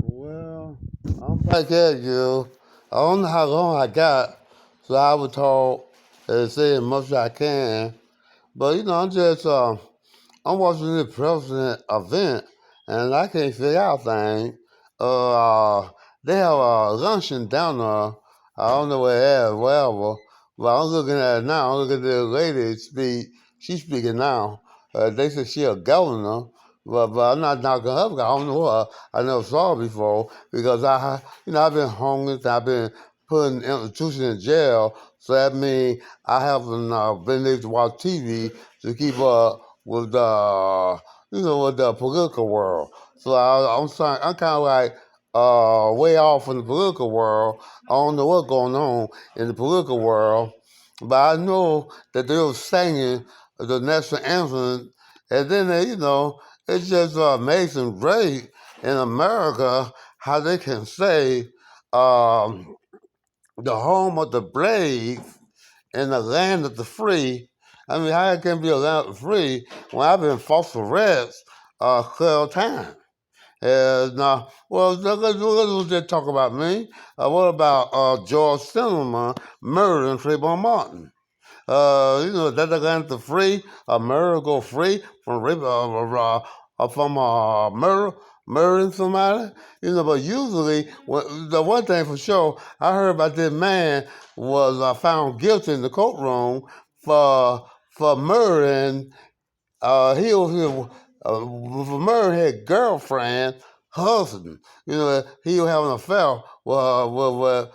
Well, I'm back at you. I don't know how long I got, so I was told to say as much as I can. But I'm just I'm watching this president event, and I can't figure out things. Uh, they have a luncheon down there. I don't know where it is, wherever. But I'm looking at it now. I'm looking at the lady speak. She's speaking now. They say she a governor, but I'm not knocking her. 'Cause I don't know her. I never saw her before because I've been homeless. I've been put in institution in jail. So that means I haven't been able to watch TV to keep up with with the political world. So I'm sorry, I'm kind of like way off from the political world. I don't know what's going on in the political world, but I know that they were singing the national anthem, and then it's just amazing, great in America how they can say um, the home of the brave in the land of the free. I mean, how it can be a land of the free when I've been false arrest 12 times? Now, well, let's just talk about me. What about George Zimmerman murdering Trayvon Martin? That the land of the free, murder go free from rape, from murdering somebody. But usually, the one thing for sure, I heard about this man was found guilty in the courtroom for murdering. For murdering his girlfriend, husband. He was having an affair with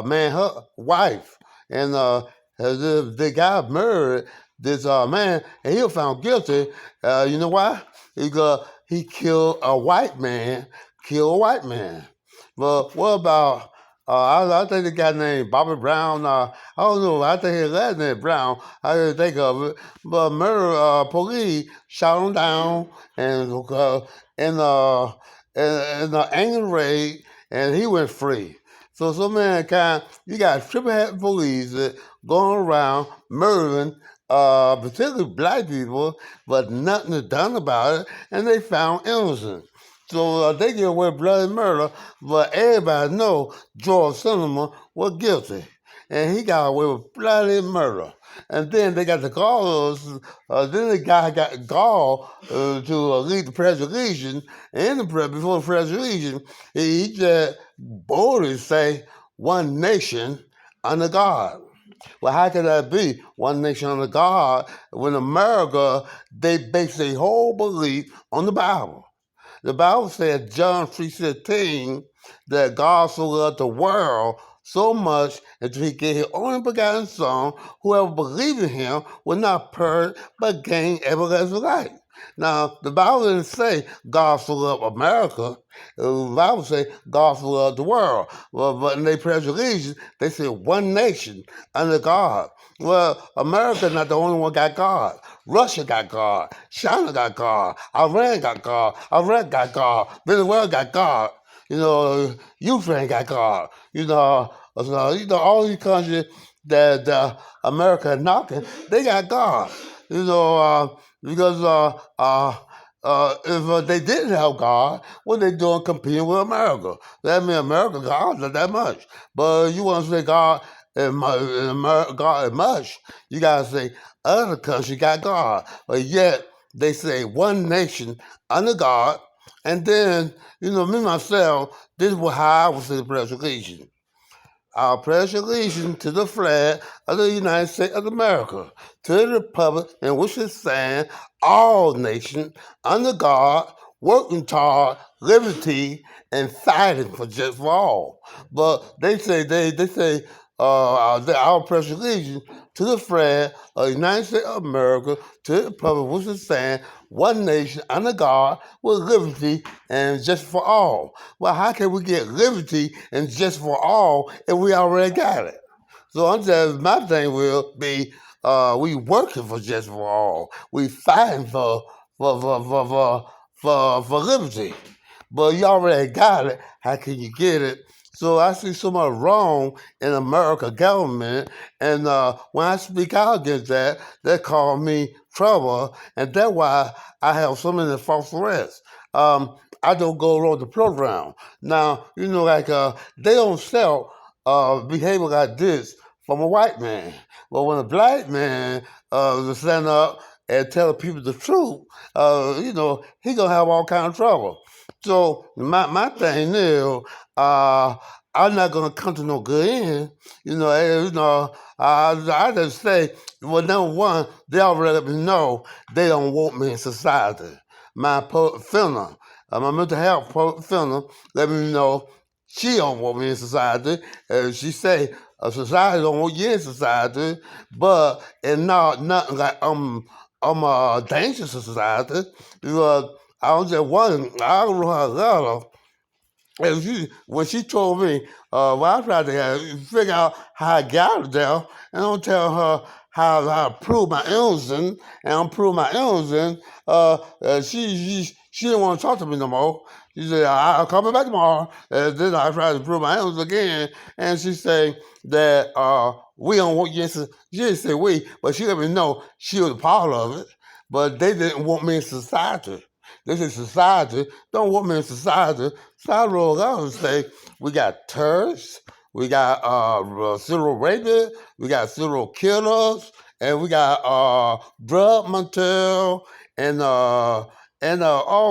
man, her wife, and the guy murdered this man, and he was found guilty. You know why? Because he killed a white man. Killed a white man. But what about? I think the guy named Bobby Brown. I don't know. I think his last name is Brown. I didn't think of it. But murder police shot him down and in an angry raid, and he went free. So mankind, you got triple hat police going around murdering, particularly black people, but nothing is done about it, and they found innocent. So they get away with bloody murder, but everybody know George Zimmerman was guilty, and he got away with bloody murder. And then they got the galls. Then the guy got gall to lead the Pledge of Allegiance. And before the Pledge of Allegiance, he just boldly say, "One nation under God." Well, how can that be? One nation under God when America they base their whole belief on the Bible. The Bible said, John 3:16, that God so loved the world so much that he gave his only begotten Son, whoever believes in him will not perish but gain everlasting life. Now, the Bible didn't say God so loved America. The Bible says God so loved the world. Well, but in their pledge of allegiance, they said one nation under God. Well, America not the only one got God. Russia got God. China got God. Iran got God. Iraq got God. Venezuela got God. Ukraine got God. All these countries that America knocking, they got God. Because if they didn't have God, what they doing competing with America? That means America God not that much. But you want to say God in America, God is much, you gotta say other countries got God. But yet they say one nation under God, and then me myself, this is how I would say the Pledge of Allegiance. I pledge allegiance to the flag of the United States of America, to the republic in which it stands, all nations, under God, working toward liberty and fighting for just for all. But they say that our pledge allegiance to the flag of the United States of America, to the republic in which it stands, one nation under God, with liberty and just for all. Well, how can we get liberty and just for all if we already got it? So I'm just my thing will be we working for just for all. We fighting for for for for for liberty. But you already got it. How can you get it? So I see so much wrong in America government, and when I speak out against that, they call me trouble, and that's why I have so many false arrests. I don't go along the program. Now, like they don't sell behavior like this from a white man. But when a black man stand up and tell people the truth, he gonna have all kind of trouble. So my thing is, uh, I'm not gonna come to no good end. I just say, well, number one, they already let me know they don't want me in society. My professional, my mental health professional, let me know she don't want me in society. She say society don't want you in society, but it's not nothing like I'm a dangerous to society because I was just wondering. I don't know how to love her. And when she told me, well, I tried to figure out how I got her there, and I'm telling her how to prove my innocence, and I'm proving my innocence. She didn't want to talk to me no more. She said, I'll come back tomorrow. And then I tried to prove my innocence again, and she said that we don't want you. She didn't say we, but she let me know she was a part of it, but they didn't want me in society. This is society. Don't want me in society. Society rolls out and say, we got terrorists, we got serial rapists, we got serial killers, and we got drug material and all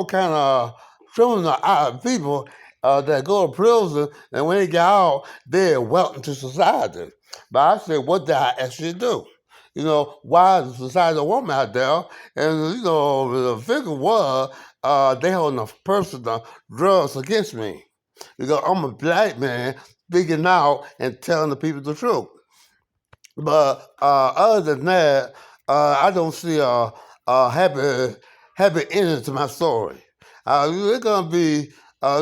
kind of criminal people that go to prison, and when they get out, they're welcome to society. But I said, what did I actually do? Why the society don't want me out there? And, the figure was they hold enough personal drugs against me. Because I'm a black man speaking out and telling the people the truth. But other than that, I don't see happy ending to my story. It's gonna be, I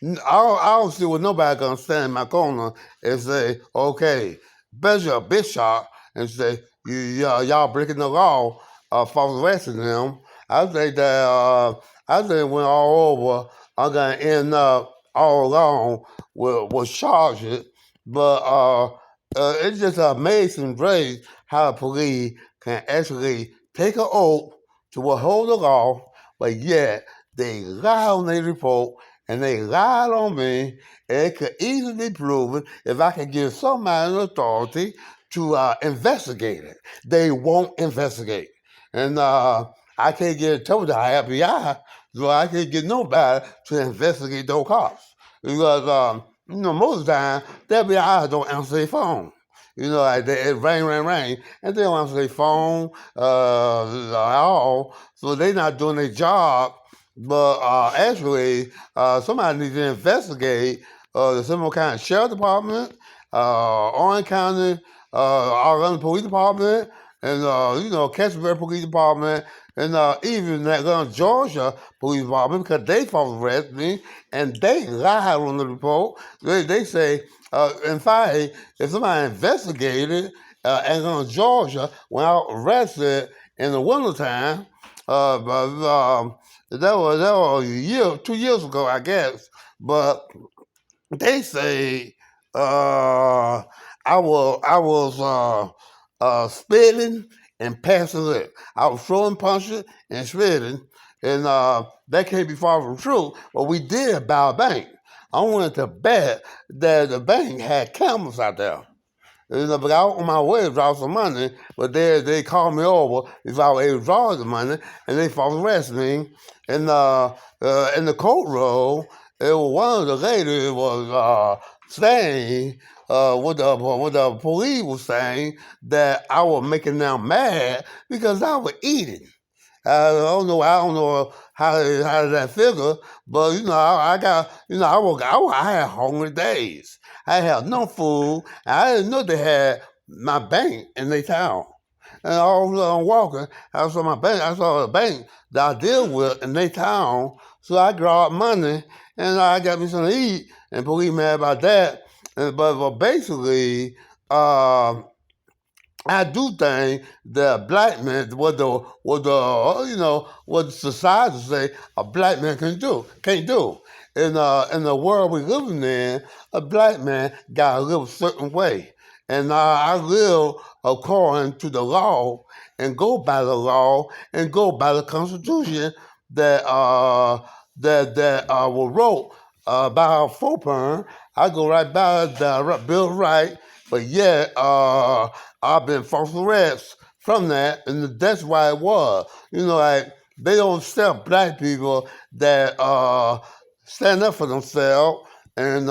don't see what nobody gonna stand in my corner and say, okay, Bishop Bishop, and say, y'all breaking the law, false arresting them. I think that I think when all over, I'm gonna end up all along with charges, but it's just amazing grace how the police can actually take an oath to uphold the law, but yet they lie on their report and they lied on me. And it could easily be proven if I could give somebody an authority to investigate it. They won't investigate. And I can't get in touch with the FBI, so I can't get nobody to investigate those cops. Because, most of the time, the FBI don't answer their phone. Like it rain, and they don't answer their phone at all. So they're not doing their job. But actually, somebody needs to investigate the Seminole County Sheriff Department, Orange County, our Police Department, and Casper Police Department, and even that Georgia Police Department, because they false arrest me and they lied on the report. They say, in fact, if somebody investigated Georgia when I arrested in the wintertime, that was a year, 2 years ago, I guess. But they say I was spitting and passing it. I was throwing punches and spitting, and that can't be far from true. But we did buy a bank. I wanted to bet that the bank had cameras out there. But I was on my way to draw some money, but they called me over if I was able to draw the money, and they false arrested me. And in the courtroom, it was one of the ladies was saying what the police was saying that I was making them mad because I was eating. I don't know how that figure, but I got I had hungry days. I had no food. I didn't know they had my bank in their town. And all of a sudden I'm walking, I saw the bank that I deal with in their town. So I grabbed money and I got me something to eat, and police mad about that. But basically, I do think that black man, what the society say a black man can't do. in the world we living in, a black man gotta live a certain way. And I live according to the law and go by the law and go by the Constitution that was wrote by our foreparent. I go right by the Bill of Rights, but yet I've been false arrest from that, and that's why it was. You know, like they don't accept black people that stand up for themselves and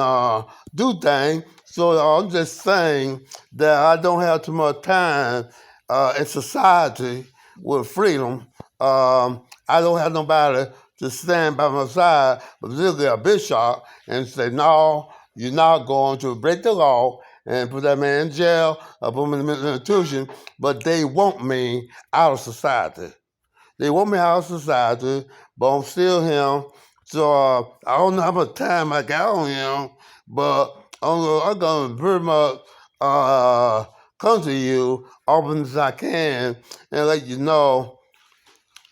do things. So I'm just saying that I don't have too much time in society with freedom. I don't have nobody to stand by my side, particularly a bishop, and say, no, you're not going to break the law and put that man in jail or put him in the mental institution, but they want me out of society. They want me out of society, but I'm still him. So I don't know how much time I got on him, but I'm gonna pretty much come to you often as I can and let you know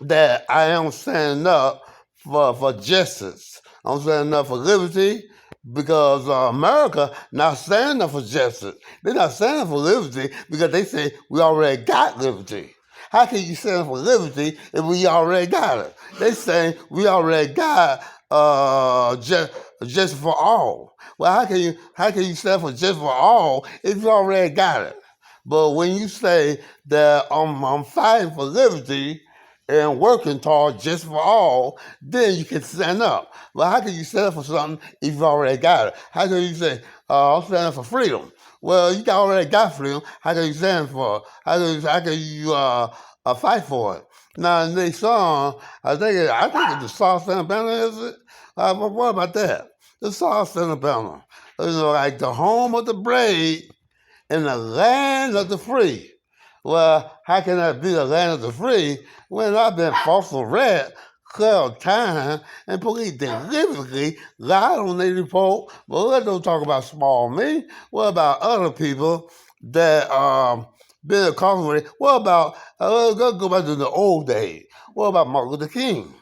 that I am standing up for justice. I'm standing up for liberty because America not standing up for justice. They're not standing up for liberty because they say we already got liberty. How can you stand up for liberty if we already got it? They say we already got just for all. Well, how can you stand for just for all if you already got it? But when you say that I'm fighting for liberty and working toward just for all, then you can stand up. But how can you stand up for something if you've already got it? How can you say, I'm standing up for freedom? Well, you already got freedom. How can you stand for it? How can you fight for it? Now, in this song, I think it's the Star Spangled Banner, is it? What about that? The Star Spangled Banner. You know, like the home of the brave in the land of the free. Well, how can that be the land of the free when I've been false arrest, clear time, and police deliberately lied on their report? But let's don't talk about small me. What about other people that been incarcerated? What about, let's go back to the old days. What about Martin Luther King?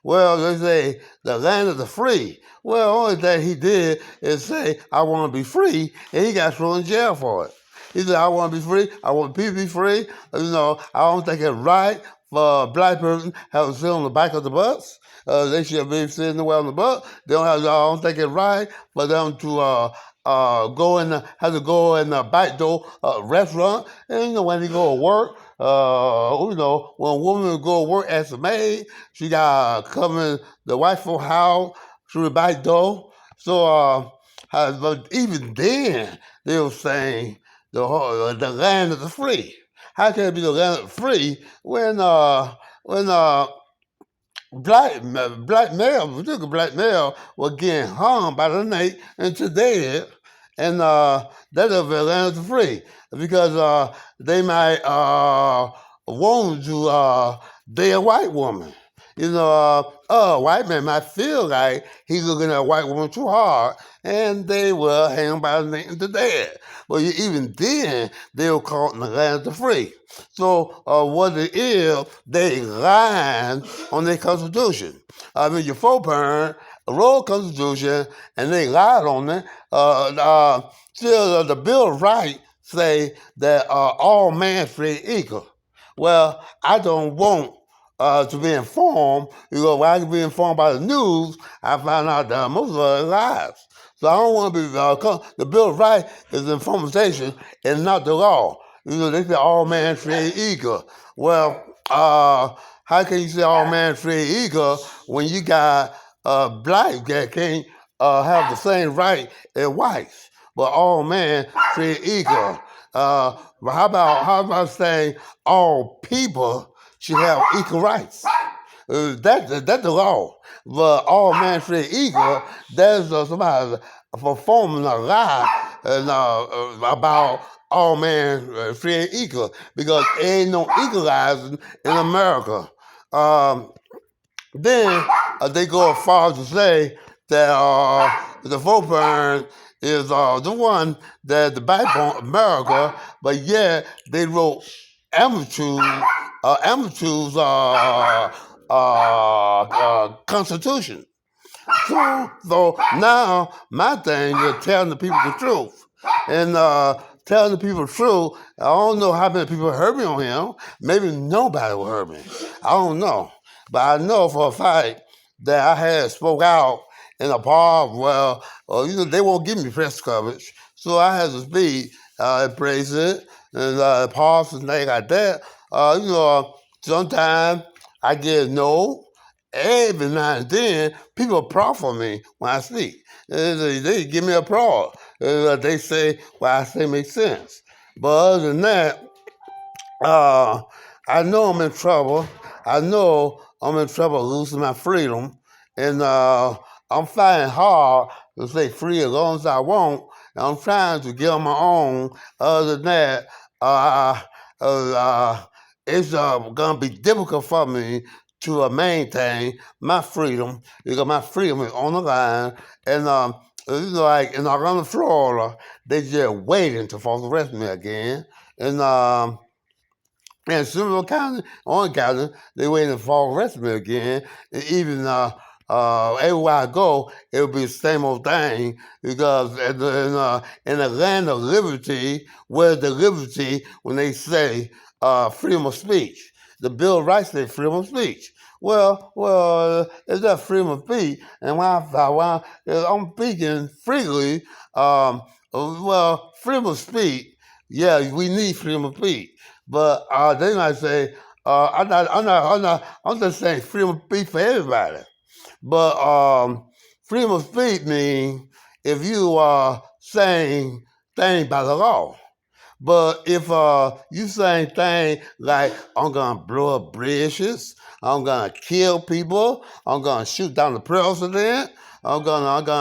Well, they say the land of the free. Well, only thing he did is say, I want to be free, and he got thrown in jail for it. He said, I want to be free. I want people to be free. You know, I don't think it's right for a black person to have to sit on the back of the bus. They should be sitting away on the bus. They don't have. I don't think it's right for them to have to go in the back door restaurant. And you know, when they go to work, you know, when a woman go to work as a maid, she got to come in the wife's house through the back door. So, but even then, they were saying the land of the free. How can it be the land of the free when black male, particularly black male, was getting hung by the neck and to dead, and that is the land of the free because they might want to date a white woman. You know, a white man might feel like he's looking at a white woman too hard, and they will hang by the neck to dead. But even then, they were caught in the land of the free. So what it is, they lying on their constitution. I mean, your foreparent wrote a constitution, and they lied on it. Still, the Bill of Rights say that all men free equal. Well, I don't want to be informed. You know, when I can be informed by the news, I find out that most of it lies. So I don't want to be, the Bill of Rights is information and not the law. You know, they say all men created equal. Well, how can you say all men created equal when you got blacks that can't have the same right as whites? But all men created equal. But how about saying all people should have equal rights? That's the law. But all men should equal. There's somebody performing a lie and, about all men free equal because there ain't no equalizing in America. Then they go as far as to say that the foreparent is the one that the backbone of America, but yet they wrote amateurs constitution. So now my thing is telling the people the truth. And telling the people the truth, I don't know how many people heard me on him. Maybe nobody will heard me. I don't know. But I know for a fact that I had spoke out in a bar. Well, they won't give me press coverage. So I had to speak and praise it. And pause and things like that. Sometimes I get no. Every now and then, people applaud for me when I speak. They give me applause. They say what I say makes sense. But other than that, I know I'm in trouble. I know I'm in trouble losing my freedom. And I'm fighting hard to stay free as long as I want. And I'm trying to get on my own. Other than that, uh, it's going to be difficult for me to maintain my freedom because my freedom is on the line. And like in Orlando, Florida, they just waiting to force arrest me again. And Seminole County, Orange County, they waiting for arrest me again. And even everywhere I go, it'll be the same old thing because in the land of liberty, where's the liberty when they say freedom of speech? The Bill of Rights says freedom of speech. It's that freedom of speech, and when I'm speaking freely, freedom of speech. Yeah, we need freedom of speech. But they might say, I'm just saying freedom of speech for everybody. But freedom of speech means if you are saying things by the law. But if you saying things like I'm gonna blow up bridges, I'm gonna kill people, I'm gonna shoot down the president, I'm gonna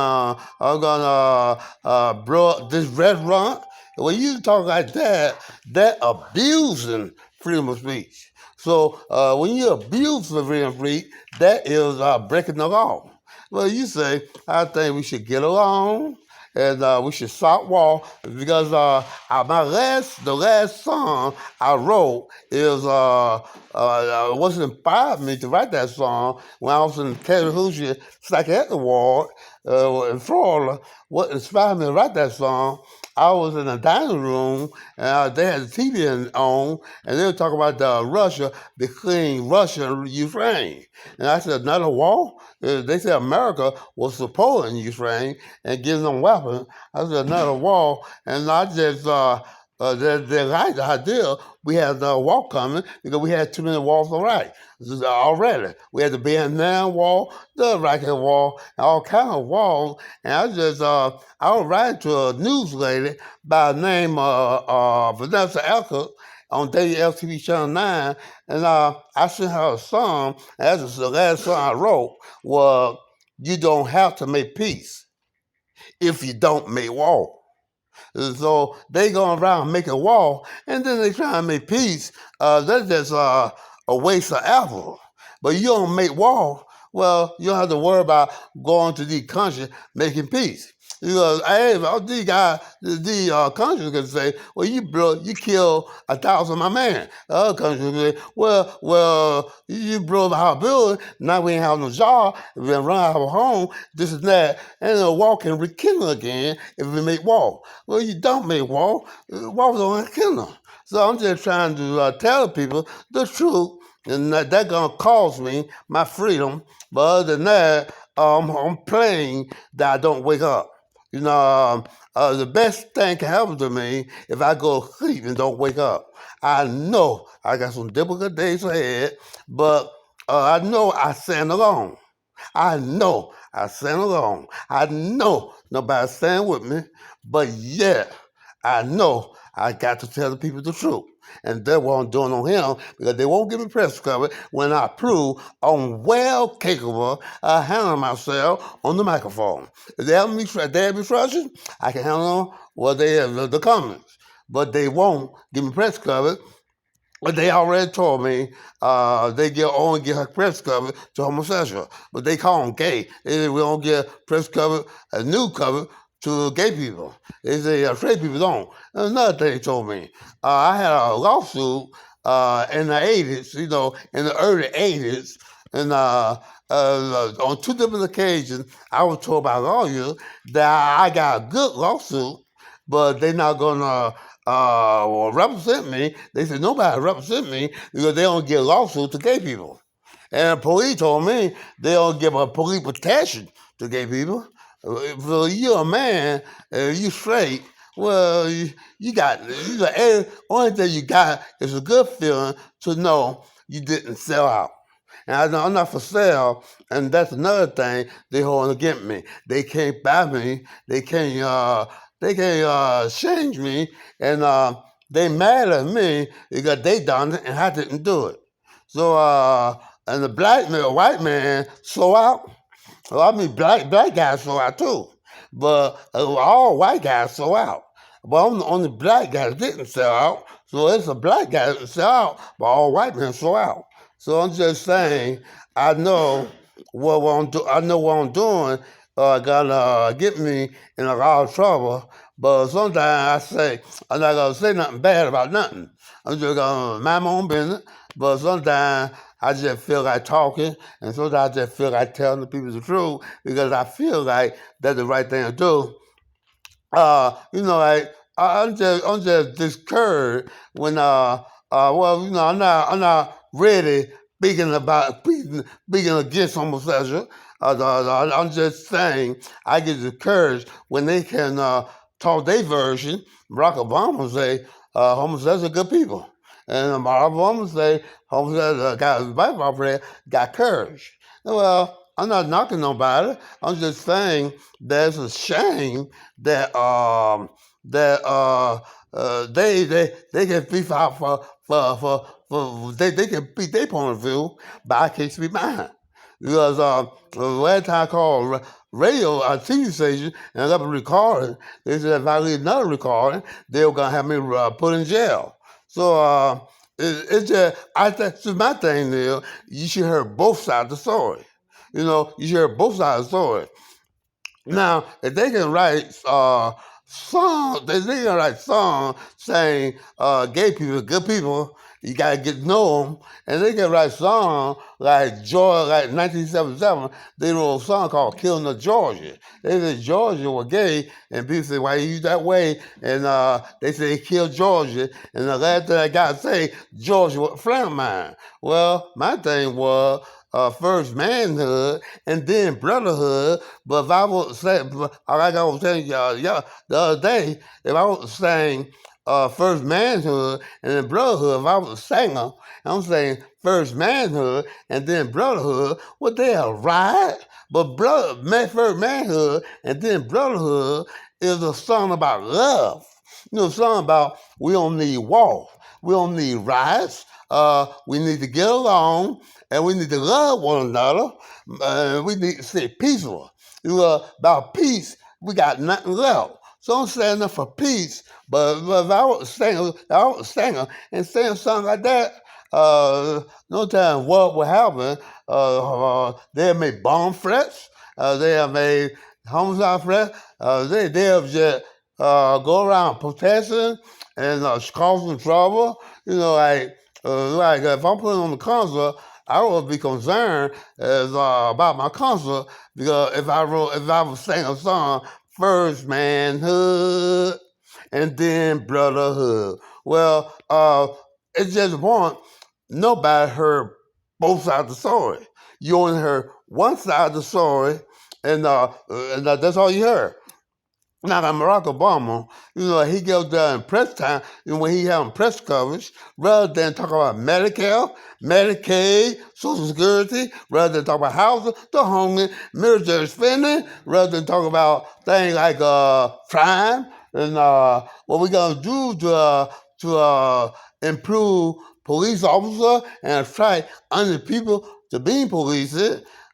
blow up this restaurant. When you talk like that abusing freedom of speech. So when you abuse the freedom of speech, that is breaking the law. Well, you say, I think we should get along and we should stop war because the last song I wrote is what inspired me to write that song when I was in Tallahassee Psychiatric Ward in Florida. What inspired me to write that song, I was in a dining room and they had the TV on and they were talking about Russia between Russia and Ukraine. And I said, another war? They said America was supporting Ukraine and giving them weapons. I said, another war. And I just, they liked the idea. We had a war coming because we had too many wars already. We had the Vietnam War, the Iraqi War, and all kind of wars. And I was writing to a news lady by the name of Vanessa Elker on WLTV Channel 9, and I sent her a song, and that's the last song I wrote, was You Don't Have to Make Peace if you don't make war. So they going around making war, and then they try to make peace. That's just a waste of effort. But you don't make war, well, you don't have to worry about going to these countries making peace. Because these countries can say, well, you killed 1,000 of my man. Other countries can say, well, you blew up our building. Now we ain't have no job. We run out of our home. This and that, and the war can rekindle again if we make war. Well, you don't make war. War don't rekindle. So I'm just trying to tell people the truth, and that's gonna cost me my freedom. But other than that, I'm praying that I don't wake up. The best thing can happen to me if I go to sleep and don't wake up. I know I got some difficult days ahead, but I know I stand alone. I know I stand alone. I know nobody's standing with me, but yet I know I got to tell the people the truth. And that's what I'm doing on him because they won't give me press coverage when I prove I'm well capable of handling myself on the microphone. If they have me trusted, I can handle they have the comments. But they won't give me press coverage. But they already told me they only give her press coverage to homosexual. But they call them gay. We don't give press coverage, a new cover to gay people. They say straight people don't. And another thing they told me, I had a lawsuit in the 80s, in the early 80s, and on two different occasions, I was told by lawyers that I got a good lawsuit, but they're not gonna represent me. They said nobody represent me because they don't give lawsuits to gay people. And the police told me they don't give a police protection to gay people. If you're a man and you straight, well, only thing you got is a good feeling to know you didn't sell out. And I know I'm not for sale, and that's another thing they hold against me. They can't buy me. They can't change me, and they mad at me because they done it and I didn't do it. So and the black man, white man, sold out. Well, I mean, black guys sold out too, but all white guys sold out. But I'm the only black guy that didn't sell out. So it's a black guy that didn't sell out, but all white men sold out. So I'm just saying, I know what I'm do. I know what I'm doing. Gonna get me in a lot of trouble. But sometimes I say I'm not gonna say nothing bad about nothing. I'm just gonna mind my own business. But sometimes I just feel like talking, and sometimes I just feel like telling the people the truth because I feel like that's the right thing to do. Like I'm just discouraged when I'm not really speaking against homosexual. I'm just saying I get discouraged when they can talk their version. Barack Obama say homosexuals are good people, and Barack Obama say homosexuals got basketball player got courage. Well, I'm not knocking nobody. I'm just saying there's a shame that they can speak for they can speak their point of view, but I can't speak mine because last time I called radio TV station and I got a recording, they said if I leave another recording, they were gonna have me put in jail. So it's just I think so my thing is you should hear both sides of the story. You should hear both sides of the story. Now, if they can write songs, they can write songs saying gay people are good people, you gotta get to know them, and they can write songs like Georgia, like 1977, they wrote a song called "Killing the Georgia." They said Georgia were gay, and people say, "Why you that way?" And they say they killed Georgia, and the last thing I gotta say, Georgia was a friend of mine. Well, my thing was first manhood and then brotherhood. But if I was saying, like I was telling y'all the other day, if I was saying first manhood and then brotherhood, if I was a singer, I'm saying first manhood and then brotherhood, what they are right? But first manhood and then brotherhood is a song about love. A song about we don't need walls, we don't need riots. We need to get along and we need to love one another. We need to stay peaceful. About peace, we got nothing left. So I'm saying for peace, but if I was a singer and saying something like that, no time what would happen. They have made bomb threats. They have made homicide threats. They have just go around protesting and causing trouble. Like if I'm putting on the concert, I would be concerned about my concert because if I was singing a song, first manhood and then brotherhood. Well, it's just one. Nobody heard both sides of the story. You only heard one side of the story, and that's all you heard. Now, like Barack Obama, he goes there in press time, and when he having press coverage, rather than talk about Medicare, Medicaid, Social Security, rather than talk about housing, the homeless, military spending, rather than talk about things like crime and what we gonna do to improve police officer and attract other people to being police.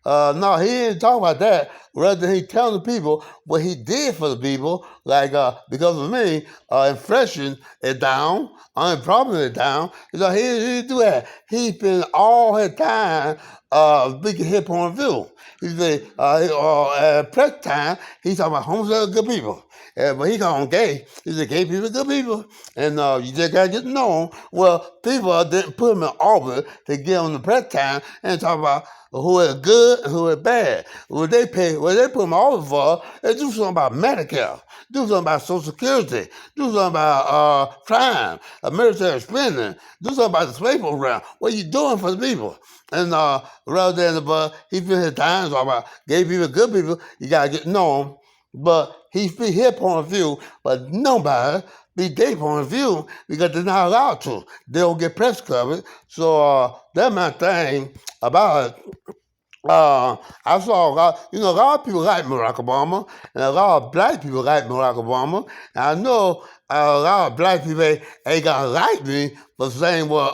No, he didn't talk about that. Rather than he telling the people what he did for the people, like because of me, inflation is down, unemployment is down. He didn't do that. He spent all his time speaking his point of view. He said, at press time, he's talking about homosexual good people. But he called them gay. He said, gay people are good people. And you just got to get to know them. Well, people didn't put him in orbit to get on the press time and talk about who is good and who is bad. What they put him over for is do something about Medicare, do something about Social Security, do something about crime, military spending, do something about the slave program. What are you doing for the people? And rather than he spent his time talking about gay people, good people, you gotta get to know them. But he speak his point of view, but nobody speak their point of view because they're not allowed to. They don't get press coverage. So that's my thing about it. I saw a lot of people like Barack Obama, and a lot of black people like Barack Obama. And I know a lot of black people ain't gonna like me for saying what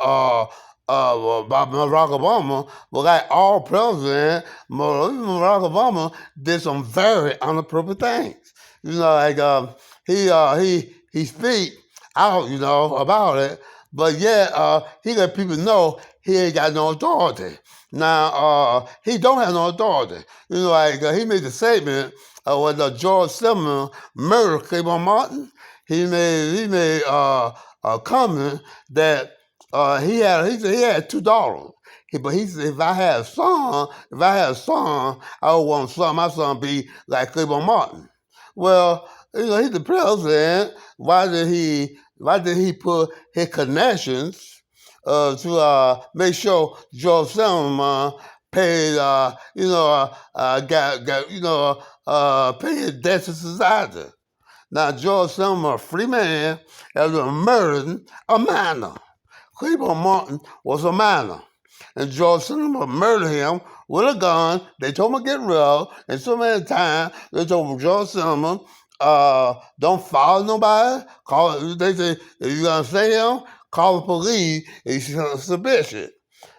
about Barack Obama, but like all presidents, Barack Obama did some very inappropriate things. Like he speak out, about it, but yet he let people know he ain't got no authority. Now, he don't have no authority. He made the statement when George Zimmerman murdered Claiborne Martin. He made a comment that he said he had $2. But he said if I had a son, I would want my son be like Claiborne Martin. Well, he's the president. Why did he put his connections to make sure George Zimmerman paid, paid his debt to society? Now, George Zimmerman, a free man, has been murdering a minor. Claiborne Martin was a minor. And George Zimmerman murdered him with a gun. They told him to get real. And so many times, they told George Zimmerman, don't follow nobody. They say, if you're going to say him, call the police if you're suspicious.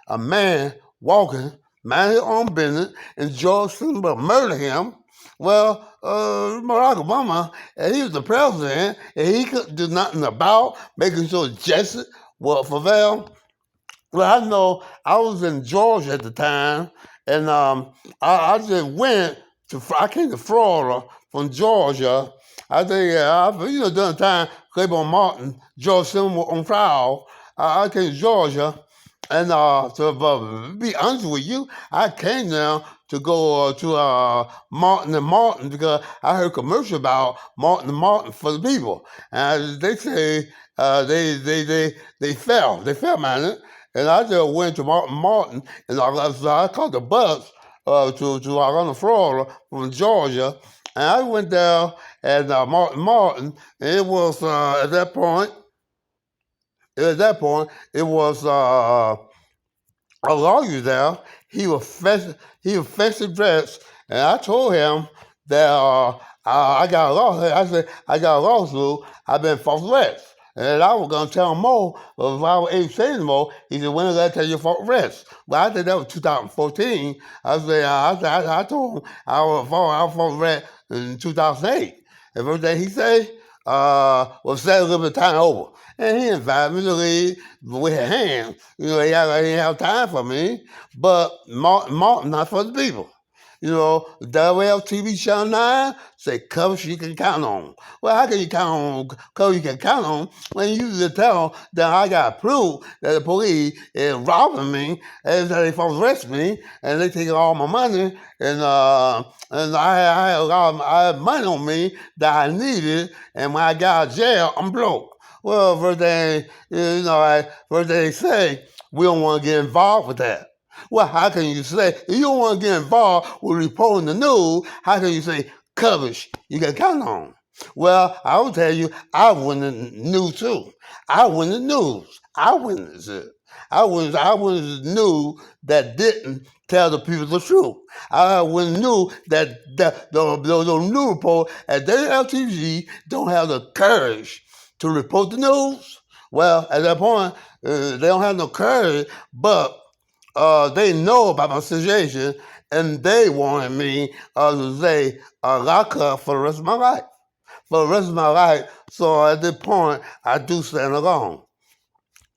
A man walking, mind his own business, and George Zimmerman murdered him. Well, Barack Obama, he was the president, and he couldn't do nothing about making sure justice will prevail. Well, I know I was in Georgia at the time, and I just I came to Florida from Georgia. I think, during the time Claiborne Martin, George Zimmerman were on trial, I came to Georgia. And to be honest with you, I came now to go to Martin and Martin because I heard a commercial about Martin and Martin for the people. And they say they fell. They fell, man. And I just went to Martin Martin, and I caught the bus to Atlanta, Florida from Georgia. And I went there at Martin Martin, and it was at that point, it was a lawyer there. He was fancy dressed, and I told him that I got a lawsuit. I said I got a lawsuit. I've been false arrest. And I was gonna tell him more, but if I was able to say more, he said, "When did I tell you false arrest?" Well, I think that was 2014. I told him I was false arrest in 2008. And first thing he said, well, say a little bit of time over. And he invited me to leave with his hands. He didn't have time for me. But Martin, not for the people. WLTV Channel 9 say covers you can count on. Well, how can you count on covers you can count on when you just tell that I got proof that the police is robbing me and that they false arrest me and they taking all my money and I had money on me that I needed, and when I got out of jail, I'm broke. Well, first thing they say, we don't want to get involved with that. Well, how can you say, if you don't want to get involved with reporting the news, how can you say coverage you can count on? Well, I will tell you, I witnessed news too. I witnessed news. I witnessed it. I witnessed news that didn't tell the people the truth. I witnessed news that the news report at WLTV don't have the courage to report the news. Well, at that point, they don't have no courage, but they know about my situation, and they wanted me to say lock up for the rest of my life. For the rest of my life. So at this point, I do stand alone.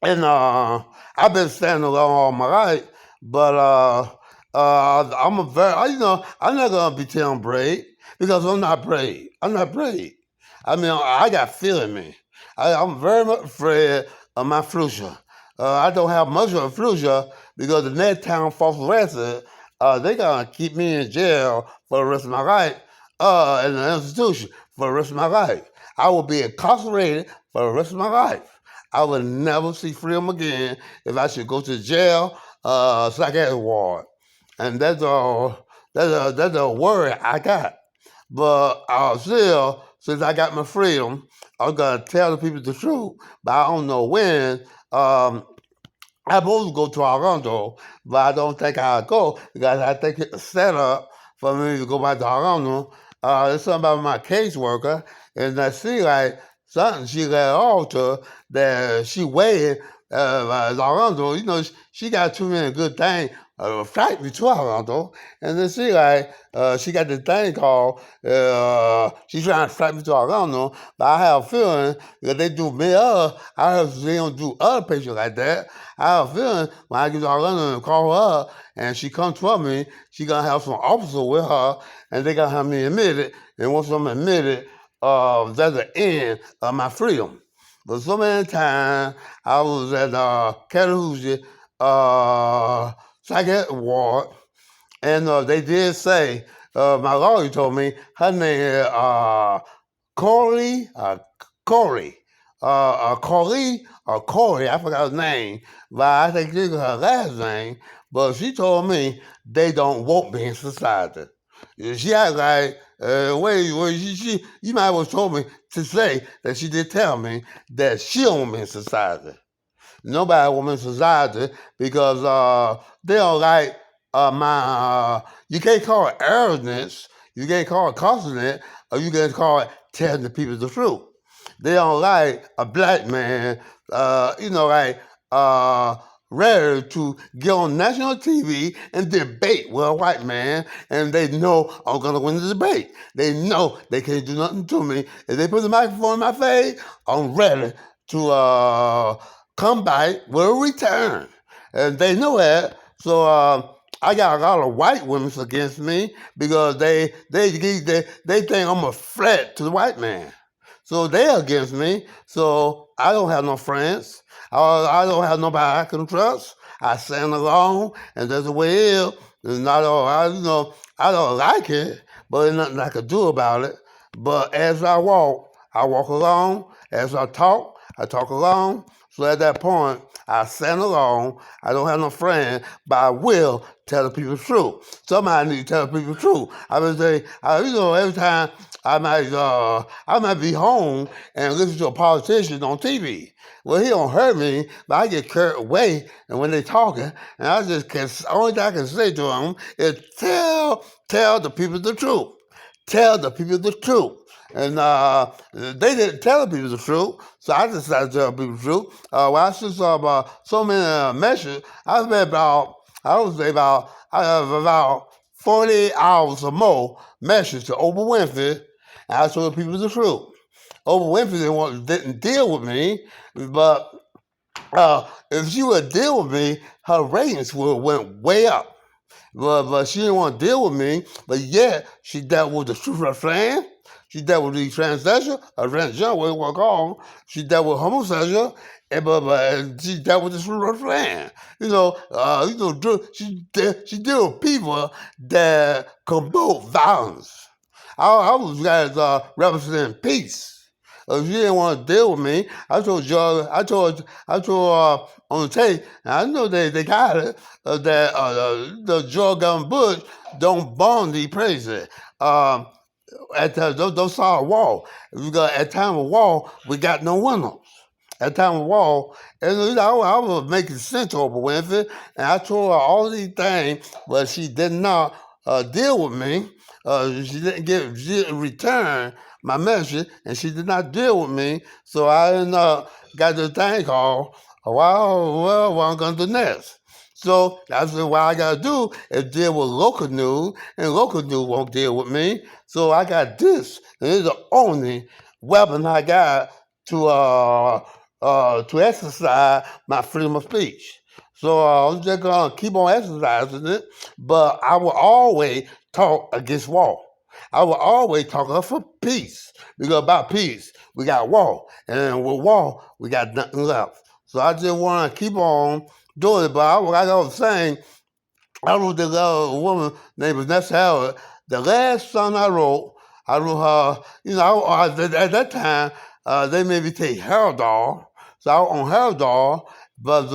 And I've been standing alone all my life, but I'm a very, I'm not gonna be telling brave because I'm not brave. I'm not brave. I mean, I got fear in me. I'm very much afraid of my future. I don't have much of a future because the next town false arrested, they gonna keep me in jail for the rest of my life, in an institution for the rest of my life. I will be incarcerated for the rest of my life. I will never see freedom again if I should go to jail, psychiatric ward. And that's a worry I got. But still, since I got my freedom, I'm gonna tell the people the truth. But I don't know when. I'm supposed to go to Orlando, but I don't think I'll go because I think it's set up for me to go back to Orlando. There's something about my caseworker, and I see like something she got alter that she waited Orlando. She got too many good things. Flight me to Orlando, and then she got this thing called she's trying to flight me to Orlando, but I have a feeling that they do me up. I heard they don't do other patients like that. I have a feeling when I get to Orlando and call her up and she comes for me, she gonna have some officer with her and they gonna have me admitted. And once I'm admitted, that's the end of my freedom. But so many times I was at Chattahoochee psychiatric ward, and they did say, my lawyer told me her name is Corey, Corey or Corey, I forgot his name, but I think this is her last name. But she told me they don't want me in society. She act like, you might have well told me to say that she did tell me that she don't want me in society. Nobody want me in society because they don't like you can't call it arrogance, you can't call it confident, or you can call it telling the people the truth. They don't like a black man, like ready to get on national TV and debate with a white man, and they know I'm gonna win the debate. They know they can't do nothing to me. If they put the microphone in my face, I'm ready to come back with a return. And they know that. So I got a lot of white women against me because they think I'm a threat to the white man. So they're against me. So I don't have no friends. I don't have nobody I can trust. I stand alone, and that's the way it is. It's not all I don't like it, but there's nothing I can do about it. But as I walk alone. As I talk alone. So at that point, I stand alone. I don't have no friend, but I will tell the people the truth. Somebody need to tell the people the truth. I would say, every time I might be home and listen to a politician on TV. Well, he don't hurt me, but I get carried away, and when they talking, and I just can. Only thing I can say to them is tell the people the truth. Tell the people the truth. And they didn't tell the people the truth, so I decided to tell people the truth. Well, I saw about so many messages. I would say about I have about 40 hours or more messages to Oprah Winfrey, and I told people the truth. Oprah Winfrey didn't deal with me, but if she would deal with me, her ratings would have went way up. But she didn't want to deal with me. But yet, she dealt with the truth of saying. She dealt with the transgender, what you want to call. She dealt with homosexual, but she dealt with the truth of saying. She dealt with people that promote violence. I was guys representing peace. If you didn't want to deal with me, I told on the tape, and I know they got it, that the George W. Bush don't bomb the president. Don't saw a wall. At time of war, we got no windows. At time of war, and I was making sense over Winfrey, and I told her all these things, but she did not deal with me. She didn't return my message, and she did not deal with me. So I got the thing called, well, what I'm gonna do next? So that's what I gotta do is deal with local news, and local news won't deal with me. So I got this, and it's the only weapon I got to exercise my freedom of speech. So I'm just gonna keep on exercising it, but I will always talk against war. I will always talk up for peace. Because about peace, we got war, and with war, we got nothing left. So I just want to keep on doing it. But like I was saying, I wrote this woman named Vanessa Howard. The last song I wrote her, at that time, they made me take Harold. So I was on Harold, but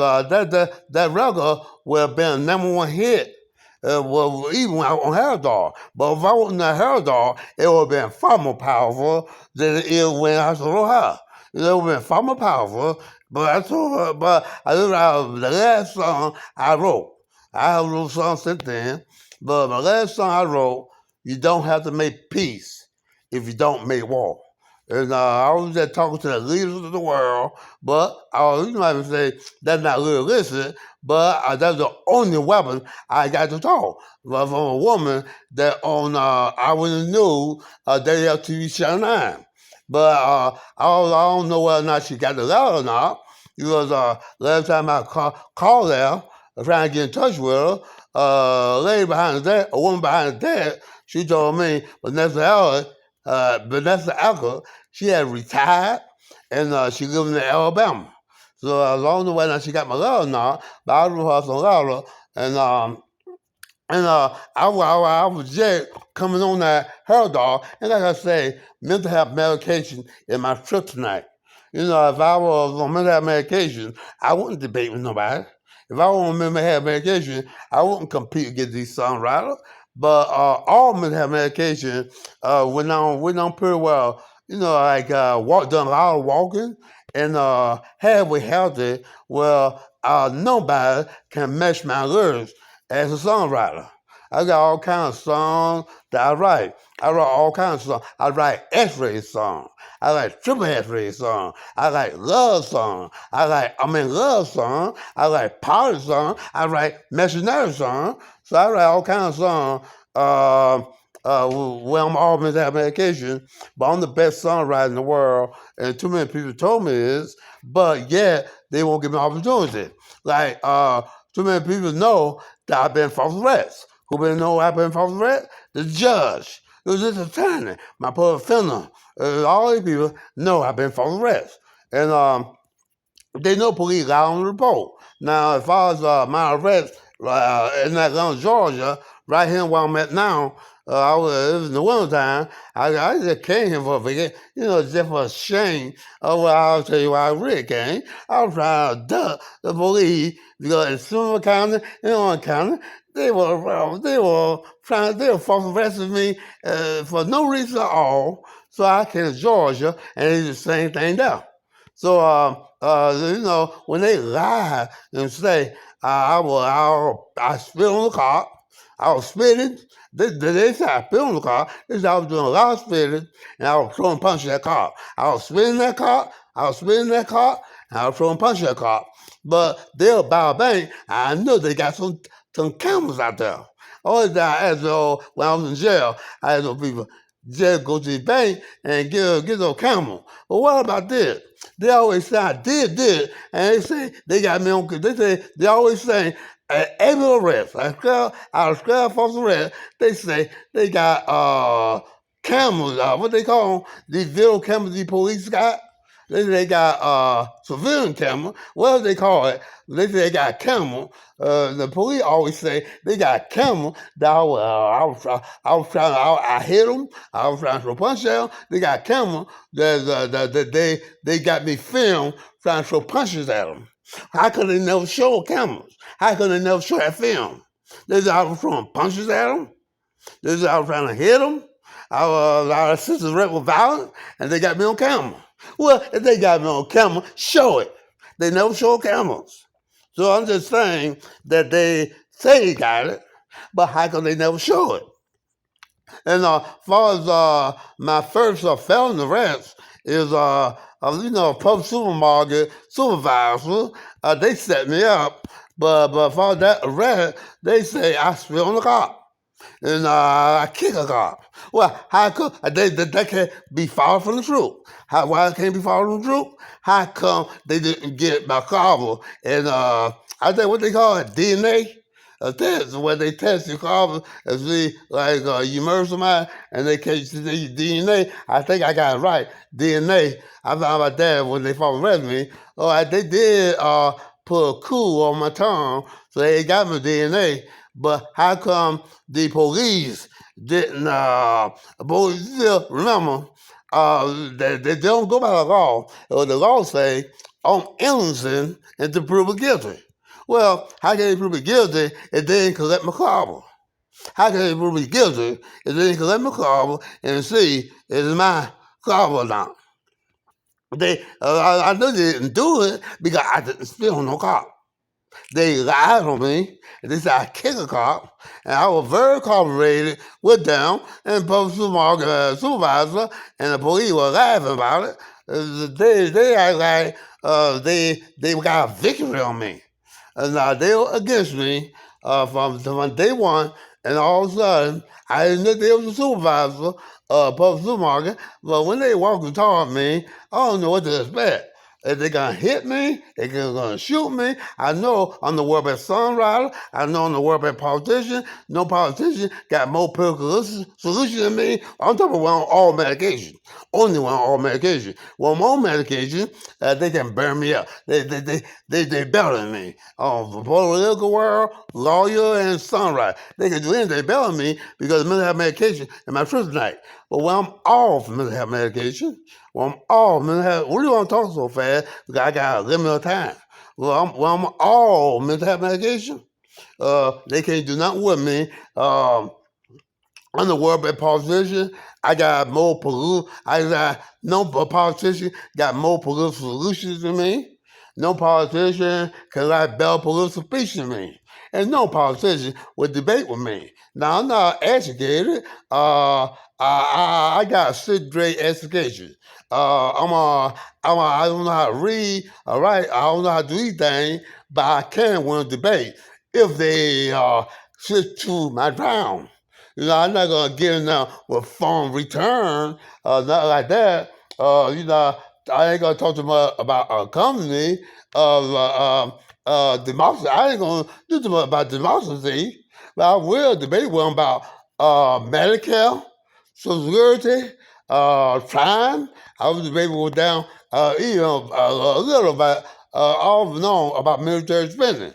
that record would have been a number one hit. Well, even when I was on Harold. But if I wasn't on Harold, it would have been far more powerful than it is when I wrote her. It would have been far more powerful. But I told her, but I wrote the last song I wrote. I have wrote songs since then, but my last song I wrote, you don't have to make peace if you don't make war. And I was just talking to the leaders of the world, but you might say that's not realistic, but that's the only weapon I got to talk. But from a woman that on I was News, Daily TV Channel 9. But I don't know whether or not she got the letter or not, because last time I called her, trying to get in touch with her. A lady behind the desk, a woman behind the desk, she told me Vanessa Alka, she had retired and she lived in Alabama. So I don't know whether she got my letter or not, but I wrote her some letter and I was just coming on that her dog, and like I say, mental health medication is my trip tonight. If I was on mental health medication, I wouldn't debate with nobody. If I was on mental health medication, I wouldn't compete against these songwriters. But all mental health medication went on pretty well. Done a lot of walking and halfway healthy. Well, nobody can match my lyrics as a songwriter. I got all kinds of songs that I write. I write all kinds of songs. I write X-ray songs. I write triple X-ray songs. I write love songs. Love songs. I write party songs. I write missionary songs. So I write all kinds of songs. When I'm all that medication, but I'm the best songwriter in the world, and too many people told me this, but yet they won't give me opportunity. Like too many people know that I've been false arrest. Who been know I've been false arrest? The judge. It was this attorney, my public defender. All these people know I've been false arrest. And they know police got on the report. Now, as far as my arrest in Atlanta, Georgia, right here where I'm at now, it was in the wintertime. I just came here for a vacation, just for a shame. I'll tell you why I really came. I was trying to duck the police because in Sumner County, in Orange County, they were false arresting me for no reason at all. So I came to Georgia, and they did the same thing there. So, when they lie and say, I spit on the car, I was spitting, they said I spit on the car, they said I was doing a lot of spitting, and I was throwing punches at that car. I was spitting that car, and I was throwing punches at that car. But they're about a bank, I know they got some cameras out there. Always I asked when I was in jail, I asked those people, just go to the bank and get those cameras. But what about this? They always say I did this, and they say they got me on. They always say every arrest, I scrap false arrest. They say they got cameras. What they call them? These video cameras the police got. They got civilian camera. What do they call it? They say they got camera. The police always say they got camera. That I hit them. I was trying to punch them. They got camera. They got me filmed trying to throw punches at them. How could they never show cameras? How could they never show that film? They said I was throwing punches at them. They said I was trying to hit them. I was assisted with violence, and they got me on camera. Well, if they got me on camera, show it. They never show cameras. So I'm just saying that they say they got it, but how come they never show it? And as far as my first felony arrest is, public supermarket supervisor, they set me up, but for that arrest, they say I spit on the car. and I kick a cop. Well, how come they can't be far from the truth? Why it can't be far from the truth? How come they didn't get my car? And I think what they call it, DNA? A test where they test your carbon and see like you murder somebody and they catch the DNA. I think I got it right. DNA. I found out that when they first arrested me. They did put a coup on my tongue, so they got my DNA. But how come the police didn't? Police still remember they don't go by the law. The law say I'm innocent and to prove it guilty. Well, how can they prove me guilty if they didn't collect my car? How can they prove me guilty if they didn't collect my car and see is it my car or not? I know they didn't do it because I didn't steal no car. They lied on me, and they said I kicked a cop, and I was very cooperated with them and public supervisor, and the police were laughing about it. They act like they got a victory on me. Now they were against me from day one, and all of a sudden, I didn't know they was a supervisor, public supermarket, but when they walked toward me, I don't know what to expect. If they're gonna hit me, they're gonna shoot me. I know I'm the world best songwriter. I know I'm the world best politician. No politician got more political solution than me. I'm talking about all medication. Only one all medication. One more medication, they can burn me up. They better than me. The political world, lawyer, and songwriter. They can do anything better than me because mental health medication in my kryptonite. But when I'm off mental health medication, when I'm off mental health, what do you want to talk so fast? Because I got a limited time. When I'm off mental health medication, they can't do nothing with me. I'm the world best politician. I got more political. I got no politician got more political solutions than me. No politician can write better political speech than me. And no politician would debate with me. Now I'm not educated. I got a sixth grade education. I don't know how to read, all right. I don't know how to do anything, but I can win a debate if they switch to my ground. I'm not gonna get in there with phone return, not like that. I ain't gonna talk to them about a company of democracy. I ain't gonna do too much about democracy, but I will debate with them about Medicare, Social Security, crime. I was debating with them, a little about all known about military spending,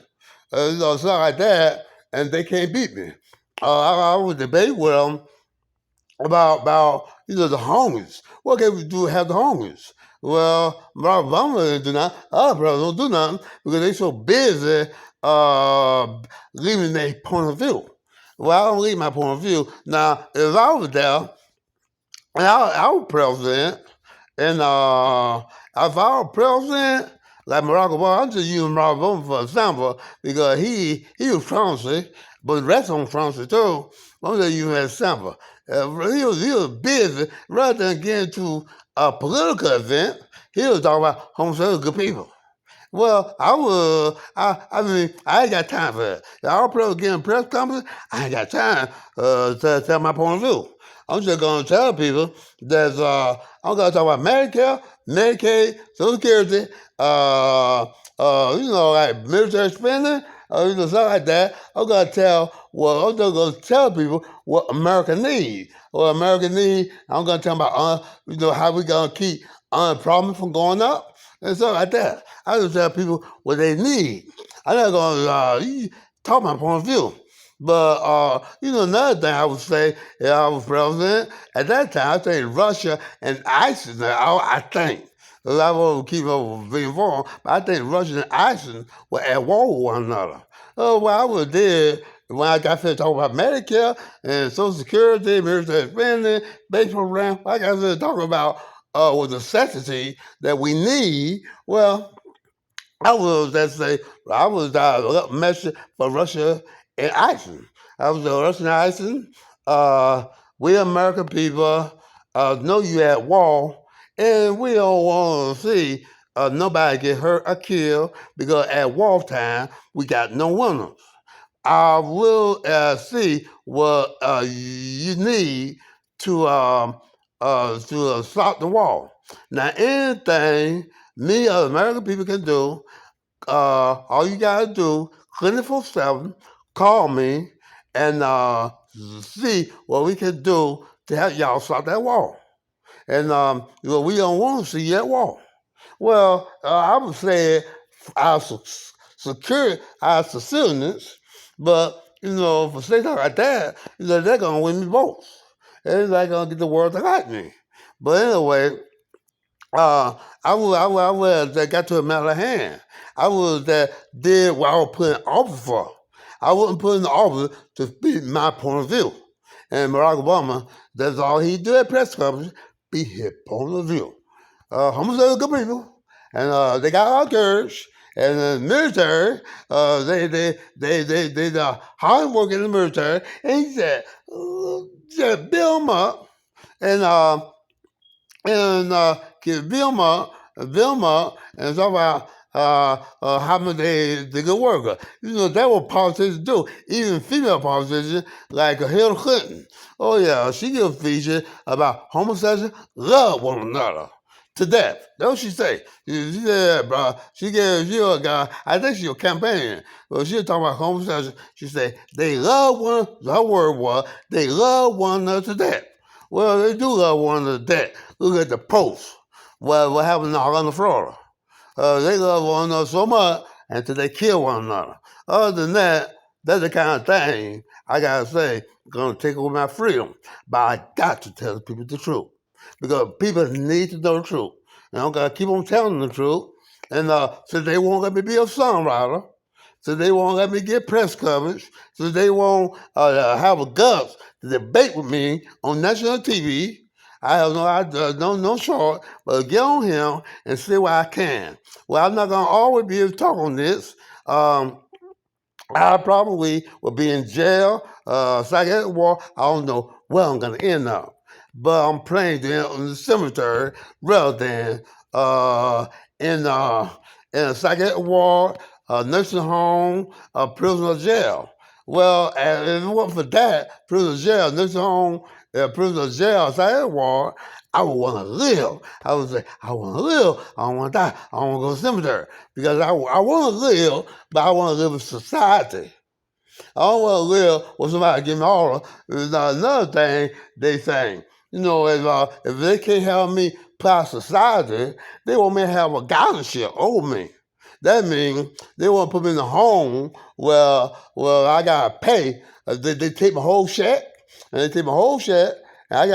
something like that, and they can't beat me. I would debate with them about the homeless. What can we do to have the homeless? Well, Barack Obama didn't do nothing. Other presidents don't do nothing because they so busy leaving their point of view. Well, I don't leave my point of view. Now, if I was there and I was president, and if I was president, like Barack Obama, I'm just using Barack Obama for example because he was Trumpy, but the rest of them Trumpy too. I'm just using an example. He was busy rather than getting to a political event. He was talking about homosexual good people. Well, I mean, I ain't got time for that. All people getting press conference, I ain't got time to tell my point of view. I'm just gonna tell people that I'm gonna talk about Medicare, Medicaid, Social Security, like military spending, something like that. I'm just gonna tell people what America needs. What America needs, I'm gonna tell them about, how we gonna keep unemployment from going up and stuff like that. I just tell people what they need. I'm not gonna talk my point of view. But another thing I would say, if I was president at that time, I think Russia and ISIS. I think. 'Cause I won't keep up being informed, but I think Russia and ISIS were at war with one another. What I would did when I got finished talking about Medicare and Social Security, military spending, base program, like I said, talking about was necessity that we need. Well, I was, let's say, I was a message for Russia and ISIS. I was a Russian ISIS. We American people know you at war, and we don't want to see nobody get hurt or killed because at wartime we got no winners. I will see what you need to stop the war. Now, anything me or American people can do, all you gotta do, 24/7, call me and see what we can do to help y'all stop that war. And we don't want to see that war. Well, I would say our secure our civilians, but for states like that, they're gonna win me votes. And they're gonna get the world to like me. But anyway, I was that got to a matter of hand. I was that did what I was put in office for. I wasn't put in the office to speak my point of view. And Barack Obama, that's all he do at press conference, be his point of view. Homosexual good people, and they got our courage. And the military, they hard work in the military. And he said, just build them up, and get Vilma, and talk about how much they good worker. That's what politicians do. Even female politicians like Hillary Clinton. Oh yeah, she give a feature about homosexuals love one another to death. That's what she say. She said, bro, she gave you a guy, I think she was campaigning, but she was talking about homosexuals. She said, they love one, her word was, they love one another to death. Well, they do love one another to death. Look at the post. What happened in Orlando, Florida. They love one another so much until they kill one another. Other than that, that's the kind of thing I gotta say, gonna take away my freedom. But I got to tell the people the truth. Because people need to know the truth. And I gotta keep on telling them the truth. And since they won't let me be a songwriter, so they won't let me get press coverage, so they won't have a guts to debate with me on national TV. I have no short, but get on him and see what I can. Well, I'm not gonna always be able to talk on this. I probably will be in jail, psychiatric ward. I don't know where I'm gonna end up, but I'm planning to end up in the cemetery rather than in a psychiatric ward, a nursing home, a prisoner jail. Well, if it wasn't for that, prisoner jail, nursing home, prisoner jail, psychiatric ward, I would want to live. I would say, I want to live. I don't want to die. I don't want to go to the cemetery. Because I want to live, but I want to live in society. I don't want to live with somebody give me order. There's not another thing they say. If they can't help me pass society, they want me to have a guardianship over me. That means they want to put me in a home where I gotta pay. They take my whole check, and they take my whole check. And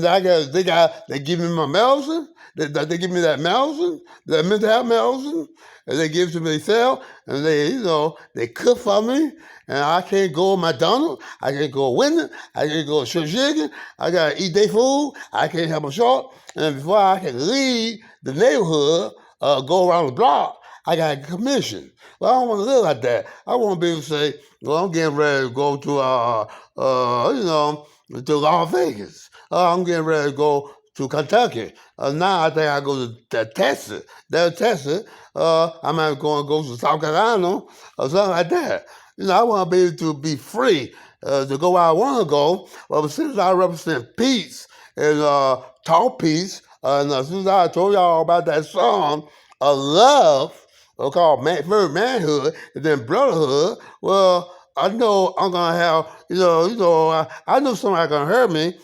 they give me my medicine. They give me that medicine, that mental health medicine, and they give it to me themselves, and they cook for me, and I can't go to McDonald's, I can't go to Winter, I can't go to Church Chicken, I gotta eat their food, I can't have a short, and before I can leave the neighborhood, go around the block, I got a commission. Well, I don't want to live like that. I want to be able to say, well, I'm getting ready to go to Las Vegas. I'm getting ready to go to Kentucky. Now I think I go to Texas. Texas. I might go to South Carolina or something like that. I want to be able to be free to go where I want to go. But since I represent peace and talk peace, and since I told y'all about that song, love, called First Manhood, and then Brotherhood, well, I know I'm gonna have, I know somebody gonna hurt me.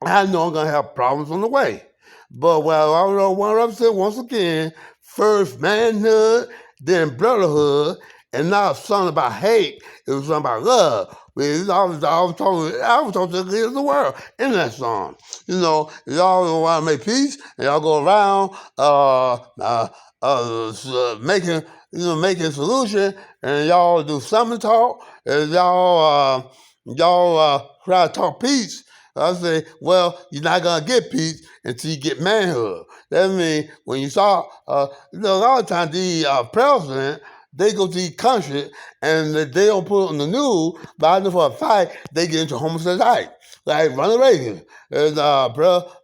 I know I'm gonna have problems on the way. But I don't want to represent once again, first manhood, then brotherhood, and not something about hate. It was something about love. I was talking to the leaders of the world in that song. Y'all want to make peace, and y'all go around making a solution, and y'all do something talk, and y'all try to talk peace. I say, well, you're not gonna get peace until you get manhood. That means when you saw, a lot of times the president, they go to the country and they don't put it on the news, but I know for a fact they get into homosexuality. Like Ronald Reagan, and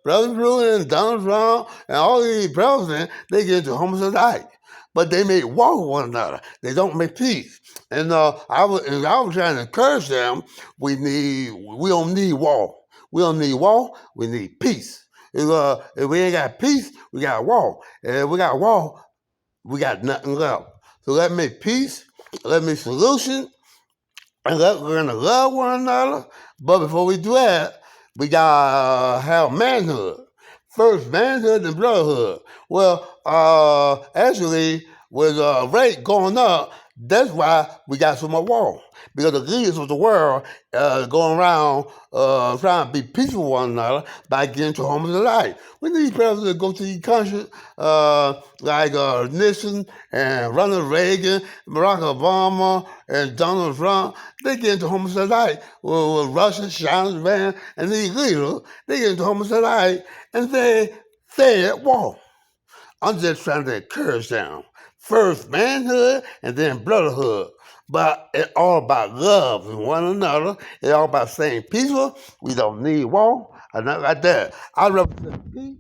President Truman, Donald Trump, and all these presidents, they get into homosexuality. but they make war with one another. They don't make peace. And I was trying to encourage them. We don't need war. We don't need war. We need peace. If we ain't got peace, we got war. And if we got war, we got nothing left. So let's make peace. Let's make solution. And we're gonna love one another. But before we do that, we gotta have manhood. First, manhood and brotherhood. Well, actually, with rate going up, that's why we got so much war. Because the leaders of the world going around trying to be peaceful with one another by getting to homes of life. We need presidents to go to these countries like Nixon and Ronald Reagan, Barack Obama, and Donald Trump. They get into homes of life with Russia, China, Japan, and these leaders. They get into homes of life and they at war. I'm just trying to encourage them. First manhood and then brotherhood. But it's all about love and one another. It's all about staying peaceful. We don't need war or nothing like that. I represent peace.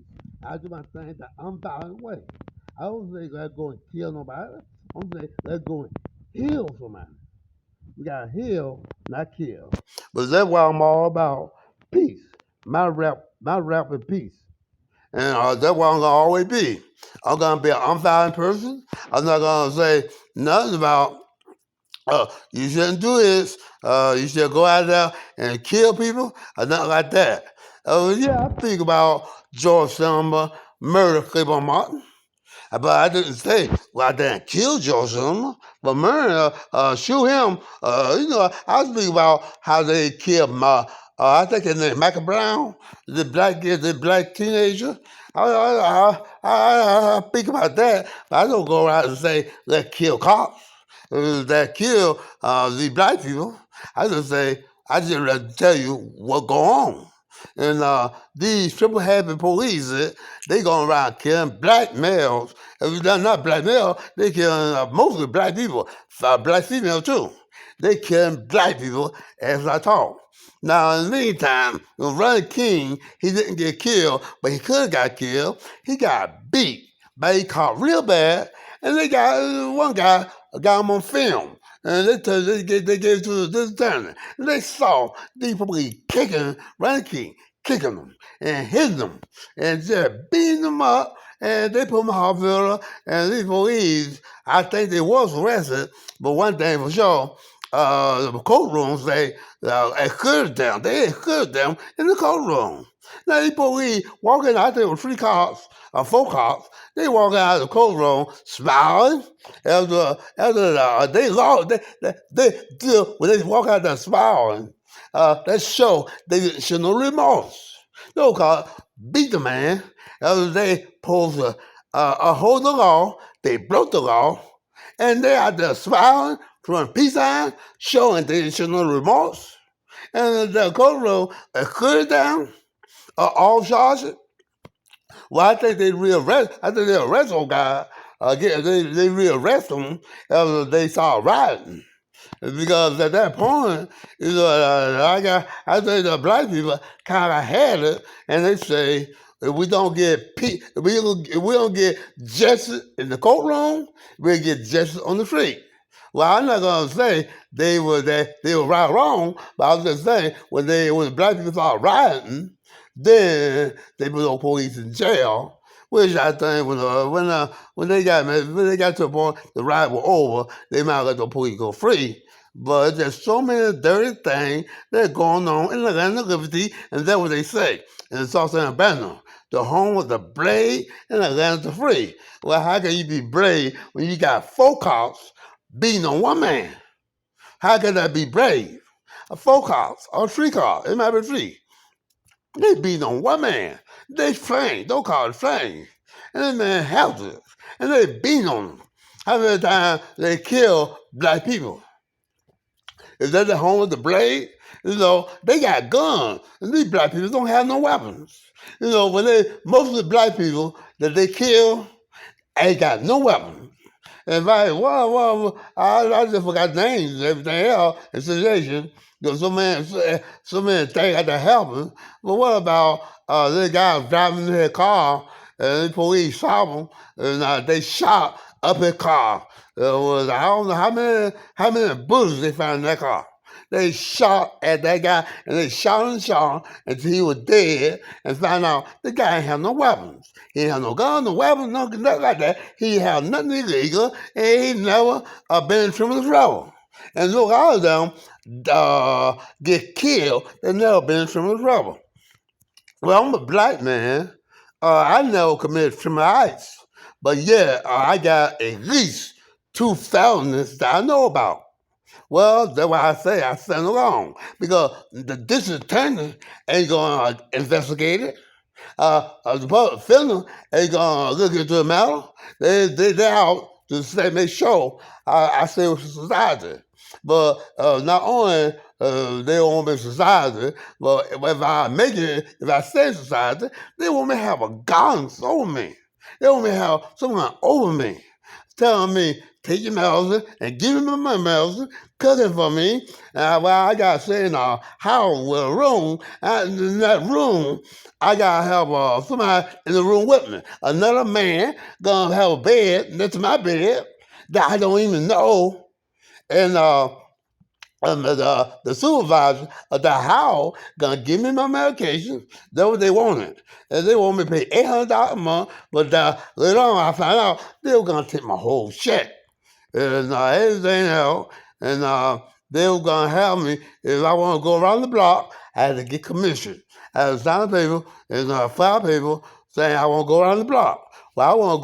I do my thing the unviolent way. I don't say let's go and kill nobody. I'm saying let's go and heal somebody. We gotta heal, not kill. But that's why I'm all about peace. My rap is peace. And that's what I'm gonna always be. I'm gonna be an unviolent person. I'm not gonna say nothing about you shouldn't do this. You should go out there and kill people or nothing like that. Yeah, I think about George Zimmer murder Claiborne Martin. But I didn't say, well, I didn't kill George Zimmer, but murder, shoot him. I was thinking about how they killed I think his name, Michael Brown, the black teenager. I think about that, but I don't go around and say, let's kill cops that kill the black people. I just rather tell you what go on. And these triple habit police, they going around killing black males. If they're not black male, they killing mostly black people, black female too. They killing black people as I talk. Now, in the meantime, when Ronnie King, he didn't get killed, but he could have got killed. He got beat, but he caught real bad, and they got one guy got him on film. And they gave it to the attorney. And they saw these people kicking Ronnie King, kicking them and hitting them and just beating them up. And they put him in the hospital. And these police, I think they was arrested, but one thing for sure, the courtroom say acquitted them. They acquitted them in the courtroom. Now these police walking out there with 3 cops or 4 cops. They walking out of the courtroom smiling. They lost. They still when they walk out there smiling. That show they didn't show no remorse. No, cause beat the man. They posed a hold the law. They broke the law, and they out there smiling, throwing peace signs, showing they didn't show no remorse. And the courtroom acquitted them all charges. Well, I think they rearrest. I think they arrest old guy. They rearrest him after they saw rioting. Because at that point, I think the black people kind of had it, and they say if we don't get if we don't get justice in the courtroom, we'll get justice on the street. Well, I'm not gonna say they were right or wrong, but I was just saying when the black people started rioting, then they put the police in jail. Which I think when they got to the point the riot was over, they might let the police go free. But there's so many dirty things that are going on in the land of liberty, and that's what they say. And it's also in Alabama, the home of the brave and the land of the free. Well, how can you be brave when you got 4 cops beating on one man? How can that be brave? 4 cops or 3 cops, it might be 3. They beating on one man. They flame, don't call it flame. And that man helpless. And they beating on him. How many times they kill black people? Is that the home of the blade? They got guns. And these black people don't have no weapons. Most of the black people that they kill ain't got no weapons. And I just forgot names and everything else and situation. Because so many things had to happen. But what about the guy driving their car and the police shot him and they shot up his car. There was I don't know how many bullets they found in that car. They shot at that guy and they shot and shot until he was dead and found out the guy ain't have no weapons. He ain't have no gun, no weapons, nothing like that. He had nothing illegal and he never been in trouble with trouble. And look, all of them get killed. They never been in trouble with trouble. Well, I'm a black man. I never committed criminal acts. But yeah, I got at least 2 felonies that I know about. Well, that's why I say I stand alone. Because the district attorney ain't going to investigate it. The public defender ain't going to look into the matter. They're out to say, make sure I stay with society. But not only they don't want me in society, but if I make it, if I stay in society, they want me to have a gun over me. They want me to have someone over me, telling me, take your medicine and give me my medicine, cooking for me. Well, I got to stay in a house with a room. And in that room, I got to have somebody in the room with me. Another man going to have a bed next to my bed that I don't even know. And the supervisor of the house gonna give me my medication. That's what they wanted. And they want me to pay $800 a month, but later on I found out they were gonna take my whole check and everything else. And they were gonna have me if I want to go around the block. I had to get commission. I had to sign a paper and 5 people saying I want to go around the block. Well, I want to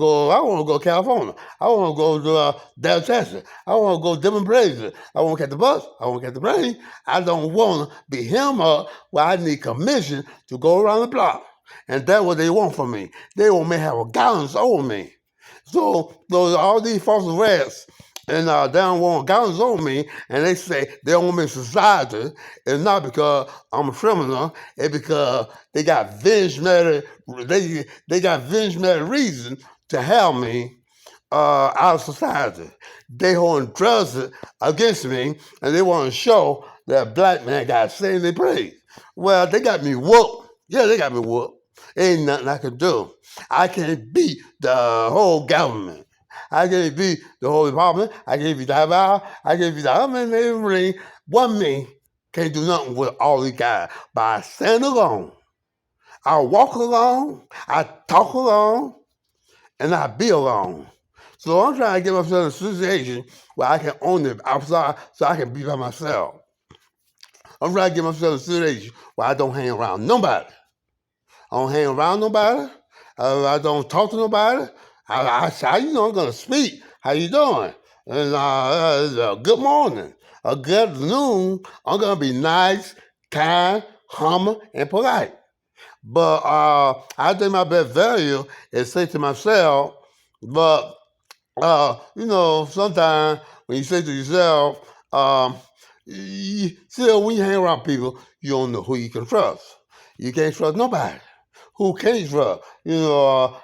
go to California. I want to go to Dallas, Texas. I want to go different places. I want to catch the bus. I want to catch the plane. I don't want to be him up where I need commission to go around the block. And that's what they want from me. They want me to have a guidance over me. So all these false arrests and they don't want guns on me, and they say they don't want me in society. It's not because I'm a criminal. It's because they got they got venge reason to have me out of society. They holding drugs against me, and they want to show that a black man got to stay in their place. Well, they got me whooped. Yeah, they got me whooped. Ain't nothing I can do. I can't beat the whole government. I can't beat the whole department. I can't beat the hour. I can't beat the government. Everything. One man can't do nothing with all these guys. But I stand alone. I walk alone. I talk alone. And I be alone. So I'm trying to get myself in a situation where I can own it outside so I can be by myself. I'm trying to get myself in a situation where I don't hang around nobody. I don't hang around nobody. I don't talk to nobody. I'm going to speak. How you doing? And good morning. Good afternoon. I'm going to be nice, kind, humble, and polite. But I think my best value is say to myself, but, sometimes when you say to yourself, still when you hang around people, you don't know who you can trust. You can't trust nobody. Who can you trust?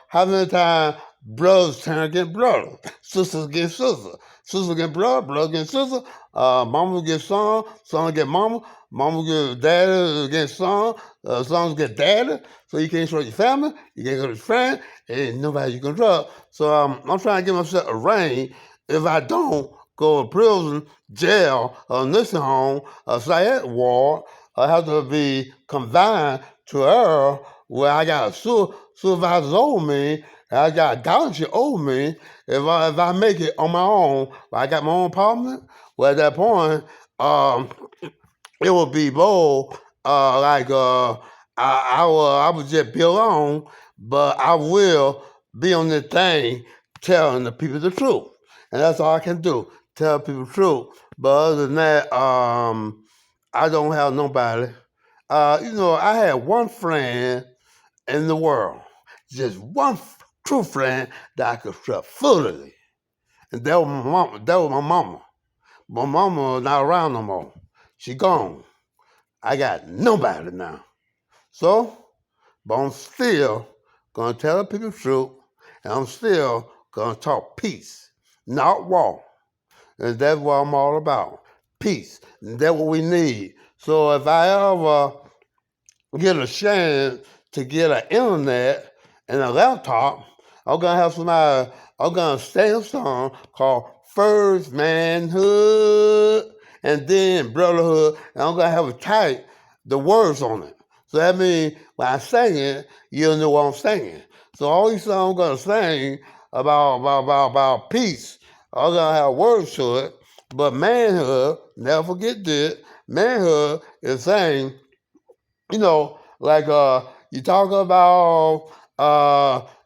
How many times brothers turn against brothers, sisters against sisters, sisters against brother, brother against sister, mama against son, son against mama, mama against daddy against son, sons against daddy. So you can't trust your family, you can't trust your friend, ain't nobody you can trust. So I'm trying to get myself a rein. If I don't go to prison, jail, or nursing home, a psychiatric ward, I have to be confined to her where I got supervisors over me, and I got guardianship over me. If I make it on my own, I got my own apartment. Well, at that point, it will be more I would just be alone, but I will be on the thing telling the people the truth, and that's all I can do, tell people the truth. But other than that, I don't have nobody. I had one friend in the world, just one true friend that I could trust fully, and that was my mama. That was my mama. My mama not around no more. She gone. I got nobody now. So, but I'm still gonna tell the people the truth, and I'm still gonna talk peace, not war. And that's what I'm all about. Peace. And that's what we need. So if I ever get a chance to get an internet and a laptop, I'm gonna have somebody I'm gonna sing a song called First Manhood and then Brotherhood, and I'm gonna have a type the words on it. So that means when I sing it, you'll know what I'm singing. So all these songs I'm gonna sing about peace, I'm gonna have words to it. But manhood, never forget this. Manhood is saying, like you talk about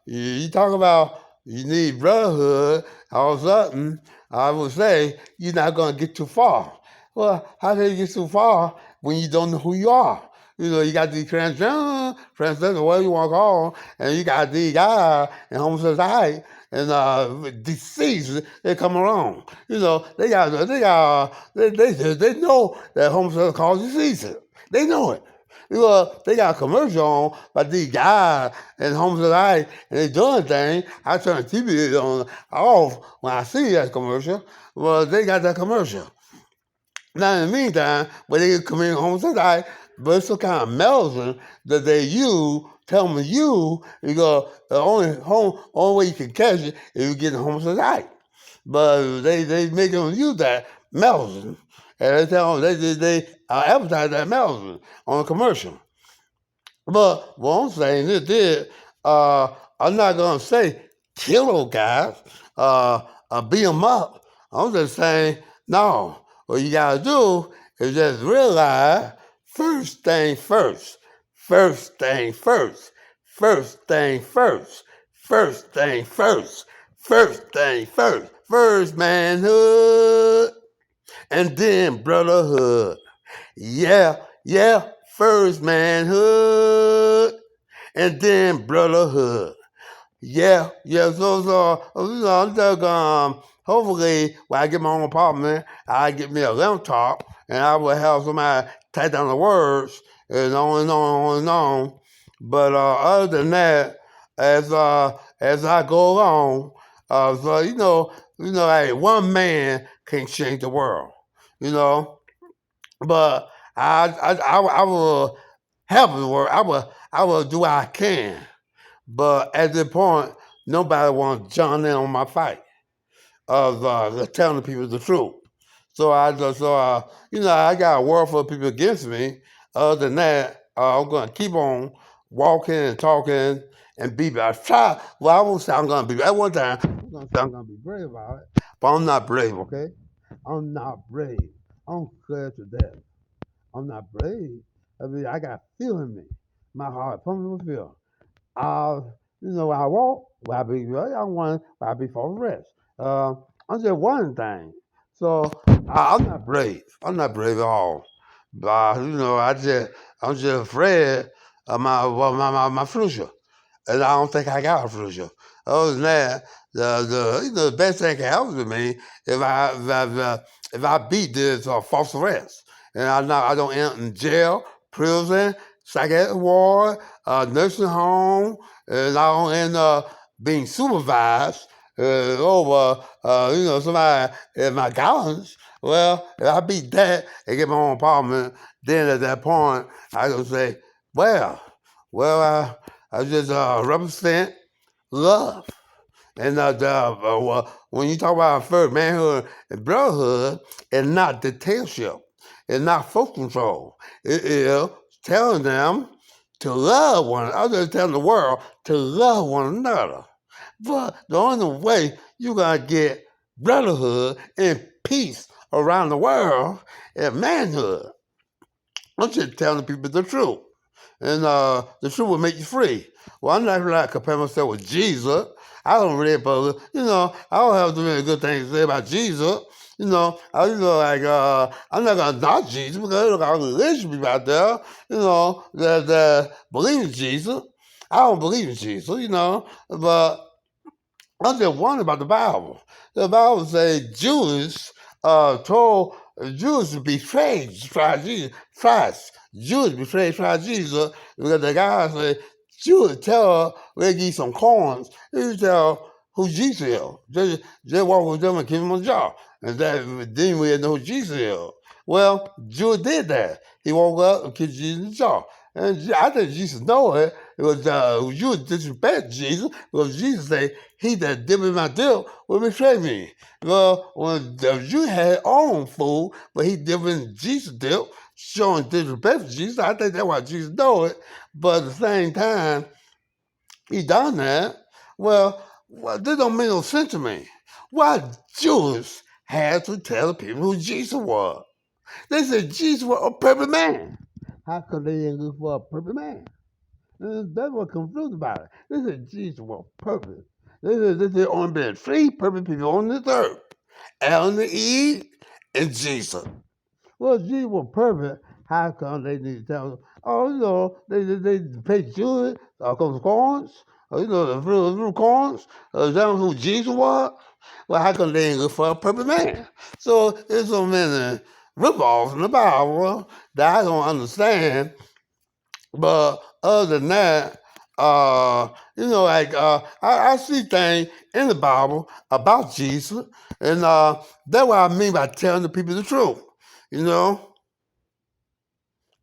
you talk about you need brotherhood. All of a sudden, I would say you're not gonna get too far. Well, how can you get too far when you don't know who you are? You got these transgender, whatever you want to call them, and you got these guys and homosexuality and diseases that come along. They know that homosexuality causes diseases. They know it. They got a commercial on about these guys and homosexuality and they doing things. I turn the TV on off when I see that commercial. Well, they got that commercial. Now, in the meantime, when they commit homosexuality, but it's some kind of medicine that they use, tell them to use, because the only way you can catch it is you get homosexuality. But they make them use that medicine. And they tell them they advertise that medicine on a commercial. But what I'm saying is this, I'm not going to say kill those guys, beat them up. I'm just saying, no. What you got to do is just realize first thing first. First thing first. First thing first. First thing first. First thing first. First manhood and then brotherhood. Yeah, first manhood and then brotherhood. Yeah. So I'm just hopefully when I get my own apartment, I get me a laptop and I will have somebody type down the words and on and on and on. But other than that, as I go along, hey, one man can't change the world, But I will help the world. I will do what I can. But at this point, nobody wants to join in on my fight of telling the people the truth. So I got a world full of people against me. Other than that, I'm going to keep on walking and talking and be brave. I won't say I'm going to be brave. At one time, I'm going to say I'm going to be brave about it. But I'm not brave, okay? I'm not brave. I'm scared to death. I'm not brave. I mean, I got fear in me. My heart pumping with fear. When I walk, will I be really? I want, will I be for rest? I'm just one thing. So I'm not brave. I'm not brave at all. But I'm just afraid of my future, and I don't think I got a future. Other than that, the best thing can happen to me if I beat this false arrest, and I don't end in jail, prison, psychiatric ward, nursing home, and I don't end up being supervised over somebody in my gallons. Well, if I beat that and get my own apartment, then at that point I can say, I just represent love. And when you talk about first manhood and brotherhood, it's not dictatorship. It's not force control. It is telling them to love one another, telling the world to love one another. But the only way you're going to get brotherhood and peace around the world is manhood. I'm just telling people the truth. And the truth will make you free. Well, I'm not going to compare myself with Jesus. I don't really believe, I don't have too many good things to say about Jesus. I'm not gonna knock Jesus because there's a lot of religious people out there, that believe in Jesus. I don't believe in Jesus, but I'm just wondering about the Bible. The Bible says Jews told Jews to betray Jesus. Jews betrayed Jesus because the guy said, Jews tell her we'll give you some coins. They tell who Jesus is. Just walk with them and give them a job. And then we know who Jesus is. Well, Jews did that. He woke up and gave Jesus a job. And I think Jesus know it. It was you would disrespect Jesus because Jesus said, "He that dippeth my dip will betray me." Well, when the Jew had own food, but he dipped in Jesus dip, showing disrespect for Jesus. I think that's why Jesus know it. But at the same time, he done that. Well, this don't make no sense to me. Why Jews had to tell the people who Jesus was? They said Jesus was a perfect man. How could they didn't look for a perfect man? And that's what confused about it. They said Jesus was perfect. They said only been three perfect people on this earth: Adam and Eve and Jesus. Well, Jesus was perfect. How come they need to tell them? Oh, they pay Jews because corns. The little corns. Is that who Jesus was? Well, how come they ain't look for a perfect man? So there's so many ripoffs in the Bible that I don't understand. But other than that, I see things in the Bible about Jesus, and that's what I mean by telling the people the truth. You know,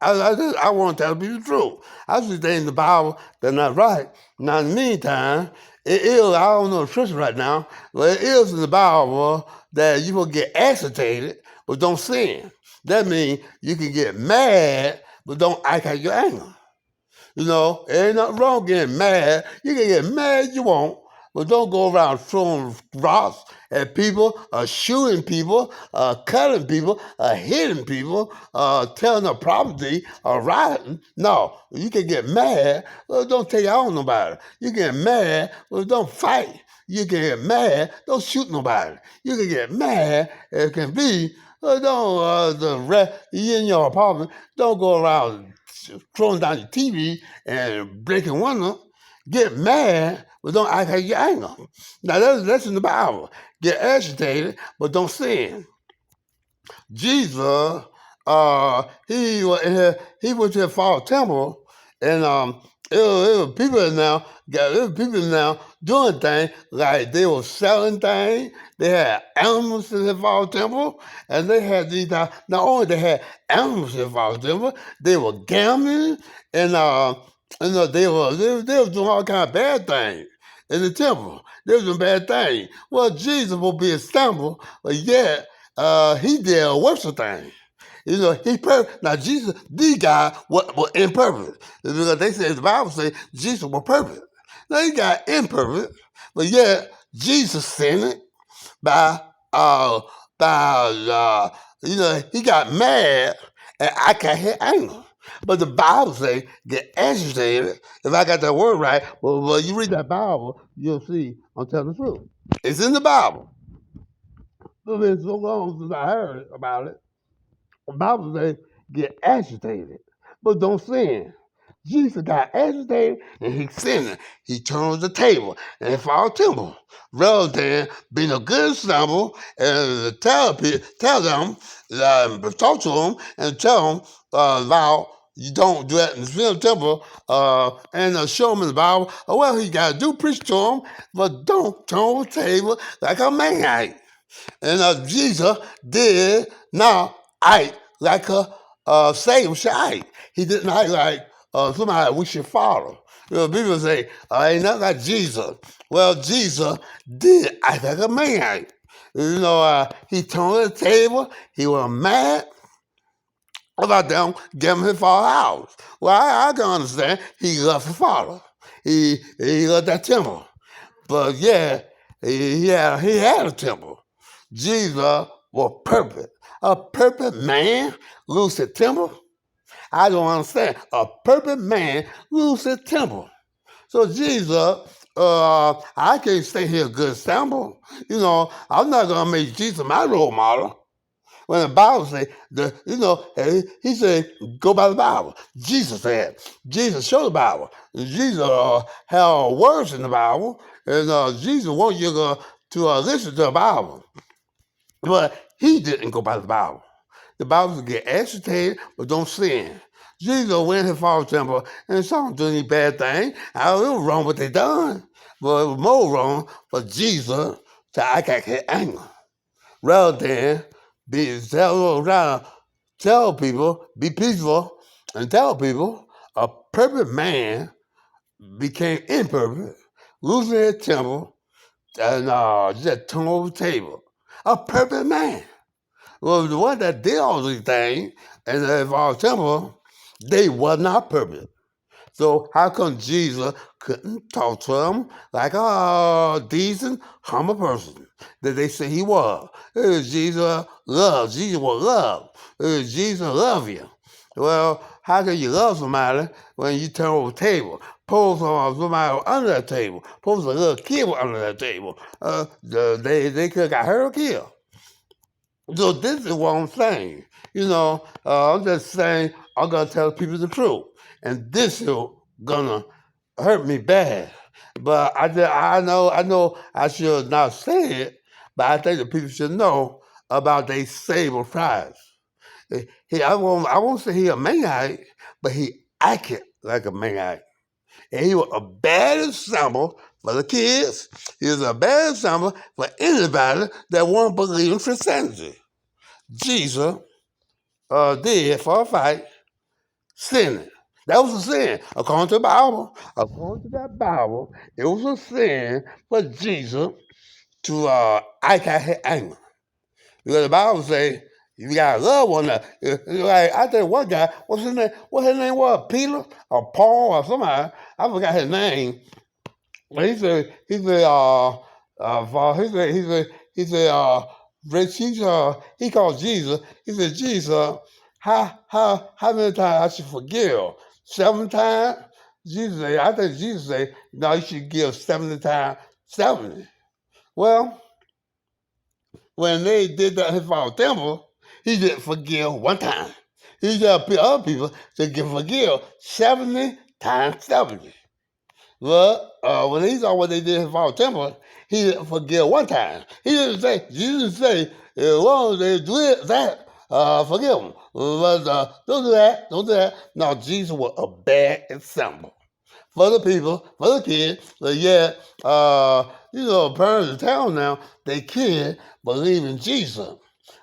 I want to tell people the truth. I see things in the Bible that's not right. Now, in the meantime, it is, I don't know the scripture right now, but it is in the Bible that you will get agitated, but don't sin. That means you can get mad, but don't act out your anger. Ain't nothing wrong getting mad. You can get mad you want, but don't go around throwing rocks at people, shooting people, cutting people, hitting people, telling a property, rioting. No, you can get mad, but don't take it on nobody. You get mad, but don't fight. You can get mad, don't shoot nobody. You can get mad, it can be, you in your apartment, don't go around throwing down your TV and breaking window. Get mad, but don't act like you're angry. Now that's in the Bible. Get agitated, but don't sin. Jesus, he went to the false temple, and it was people now doing things like they were selling things. They had animals in the false temple, and they had these. Not only they had animals in the false temple, they were gambling, and they were doing all kind of bad things in the temple. They were doing bad things. Well, Jesus will be a temple, but yet he did a worse thing. He perfect. Now Jesus, the guy, was imperfect. Because they say the Bible says Jesus was perfect. Now he got imperfect, but yet Jesus sinned by he got mad and I can't hit anger. But the Bible say get agitated. If I got that word right, well, you read that Bible, you'll see I'm telling the truth. It's in the Bible. It's been so long since I heard about it. The Bible says get agitated, but don't sin. Jesus got agitated and he sinned. He turned the table and found temple. Rather than being a good example and tell them, talk to them and tell them about you don't do that in the temple and show them in the Bible. Well, he got to do preach to them, but don't turn the table like a maniac. And Jesus did not act like a Savior should act. He didn't act like somebody we should follow. People say, ain't nothing like Jesus. Well, Jesus did act like a man. He turned the table. He was mad about them giving his father house. Well, I can understand. He loved his father. He loved that temple. But yeah, he had a temple. Jesus was perfect. A perfect man lose his temple? I don't understand. A perfect man lose his temple. So Jesus, I can't stay here a good example. I'm not gonna make Jesus my role model. When the Bible say he said, go by the Bible. Jesus showed the Bible. Jesus had words in the Bible, and Jesus wants you to listen to the Bible. But he didn't go by the Bible. The Bible says get agitated, but don't sin. Jesus went to the false temple and saw them doing any bad thing. It was wrong what they done, but it was more wrong for Jesus to act like his anger rather than tell people, be peaceful, and tell people A perfect man became imperfect, losing his temper, and just turned over the table. A perfect man. Well, the one that did all these things and if our temple, they were not perfect. So how come Jesus couldn't talk to them like a decent, humble person that they say he was? Jesus love. Jesus was love. Jesus love you. Well, how can you love somebody when you turn over the table? Pull somebody under that table. Pull a little kid under that table. They could have got hurt or killed. So this is what I'm saying. I'm just saying I'm gonna tell people the truth, and this is gonna hurt me bad. But I know I should not say it, but I think the people should know about they Sable Prize. I won't say he a maniac, but he acted like a maniac. And he was a bad example for the kids. He was a bad example for anybody that won't believe in Christianity. Jesus did for a fight sinning. That was a sin. According to the Bible, according to that Bible, it was a sin for Jesus to act out his anger. Because the Bible say you gotta love one another. Like I think one guy, what's his name? What his name was? Peter or Paul or somebody. I forgot his name. But he said, he called Jesus. He said, Jesus, how many times I should forgive? 7 times? I think Jesus said, no, you should give 70 times 70. Well, when they did that in his father's temple, he didn't forgive 1 time. He just other people to forgive 70 times 70. Well, when he saw what they did in his father's temple, he didn't forgive 1 time. He didn't say, Jesus didn't say, as long as they do that, forgive them. But don't do that, don't do that. No, Jesus was a bad example for the people, for the kids. But yet, parents in town now, they can't believe in Jesus.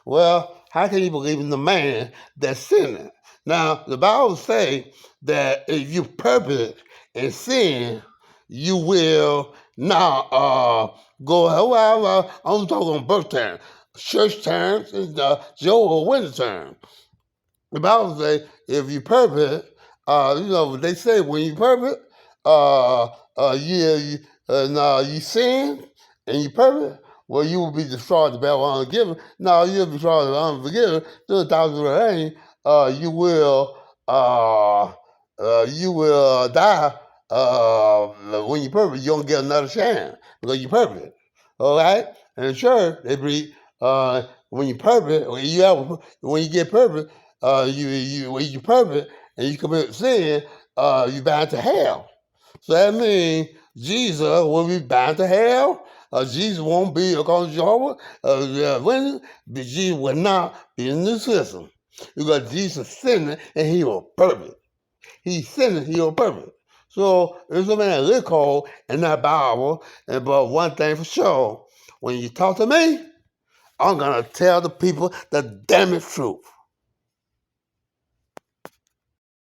Well, how can you believe in the man that's sinning? Now, the Bible say that if you purpose in sin, you will not go. Well, I'm talking birth time, church times, and Jehovah's Witness time. The Bible say if you purpose, they say when you purpose, you sin and you purpose, well, you will be destroyed the battle of unforgiven. No, you'll be destroyed the unforgiven. To the thousand of rain, you will die. When you purpose, you don't get another chance because you purpose. All right, and sure, they breed. When you purpose, when you get purpose, when you purpose and you commit sin, you bound to hell. So that means Jesus will be bound to hell. Jesus won't be, according to Jehovah, when Jesus will not be in the system. Because Jesus sinning and he was perfect. He's sinning, he was perfect. So there's a man that called in that Bible, but one thing for sure, when you talk to me, I'm gonna tell the people the damn truth.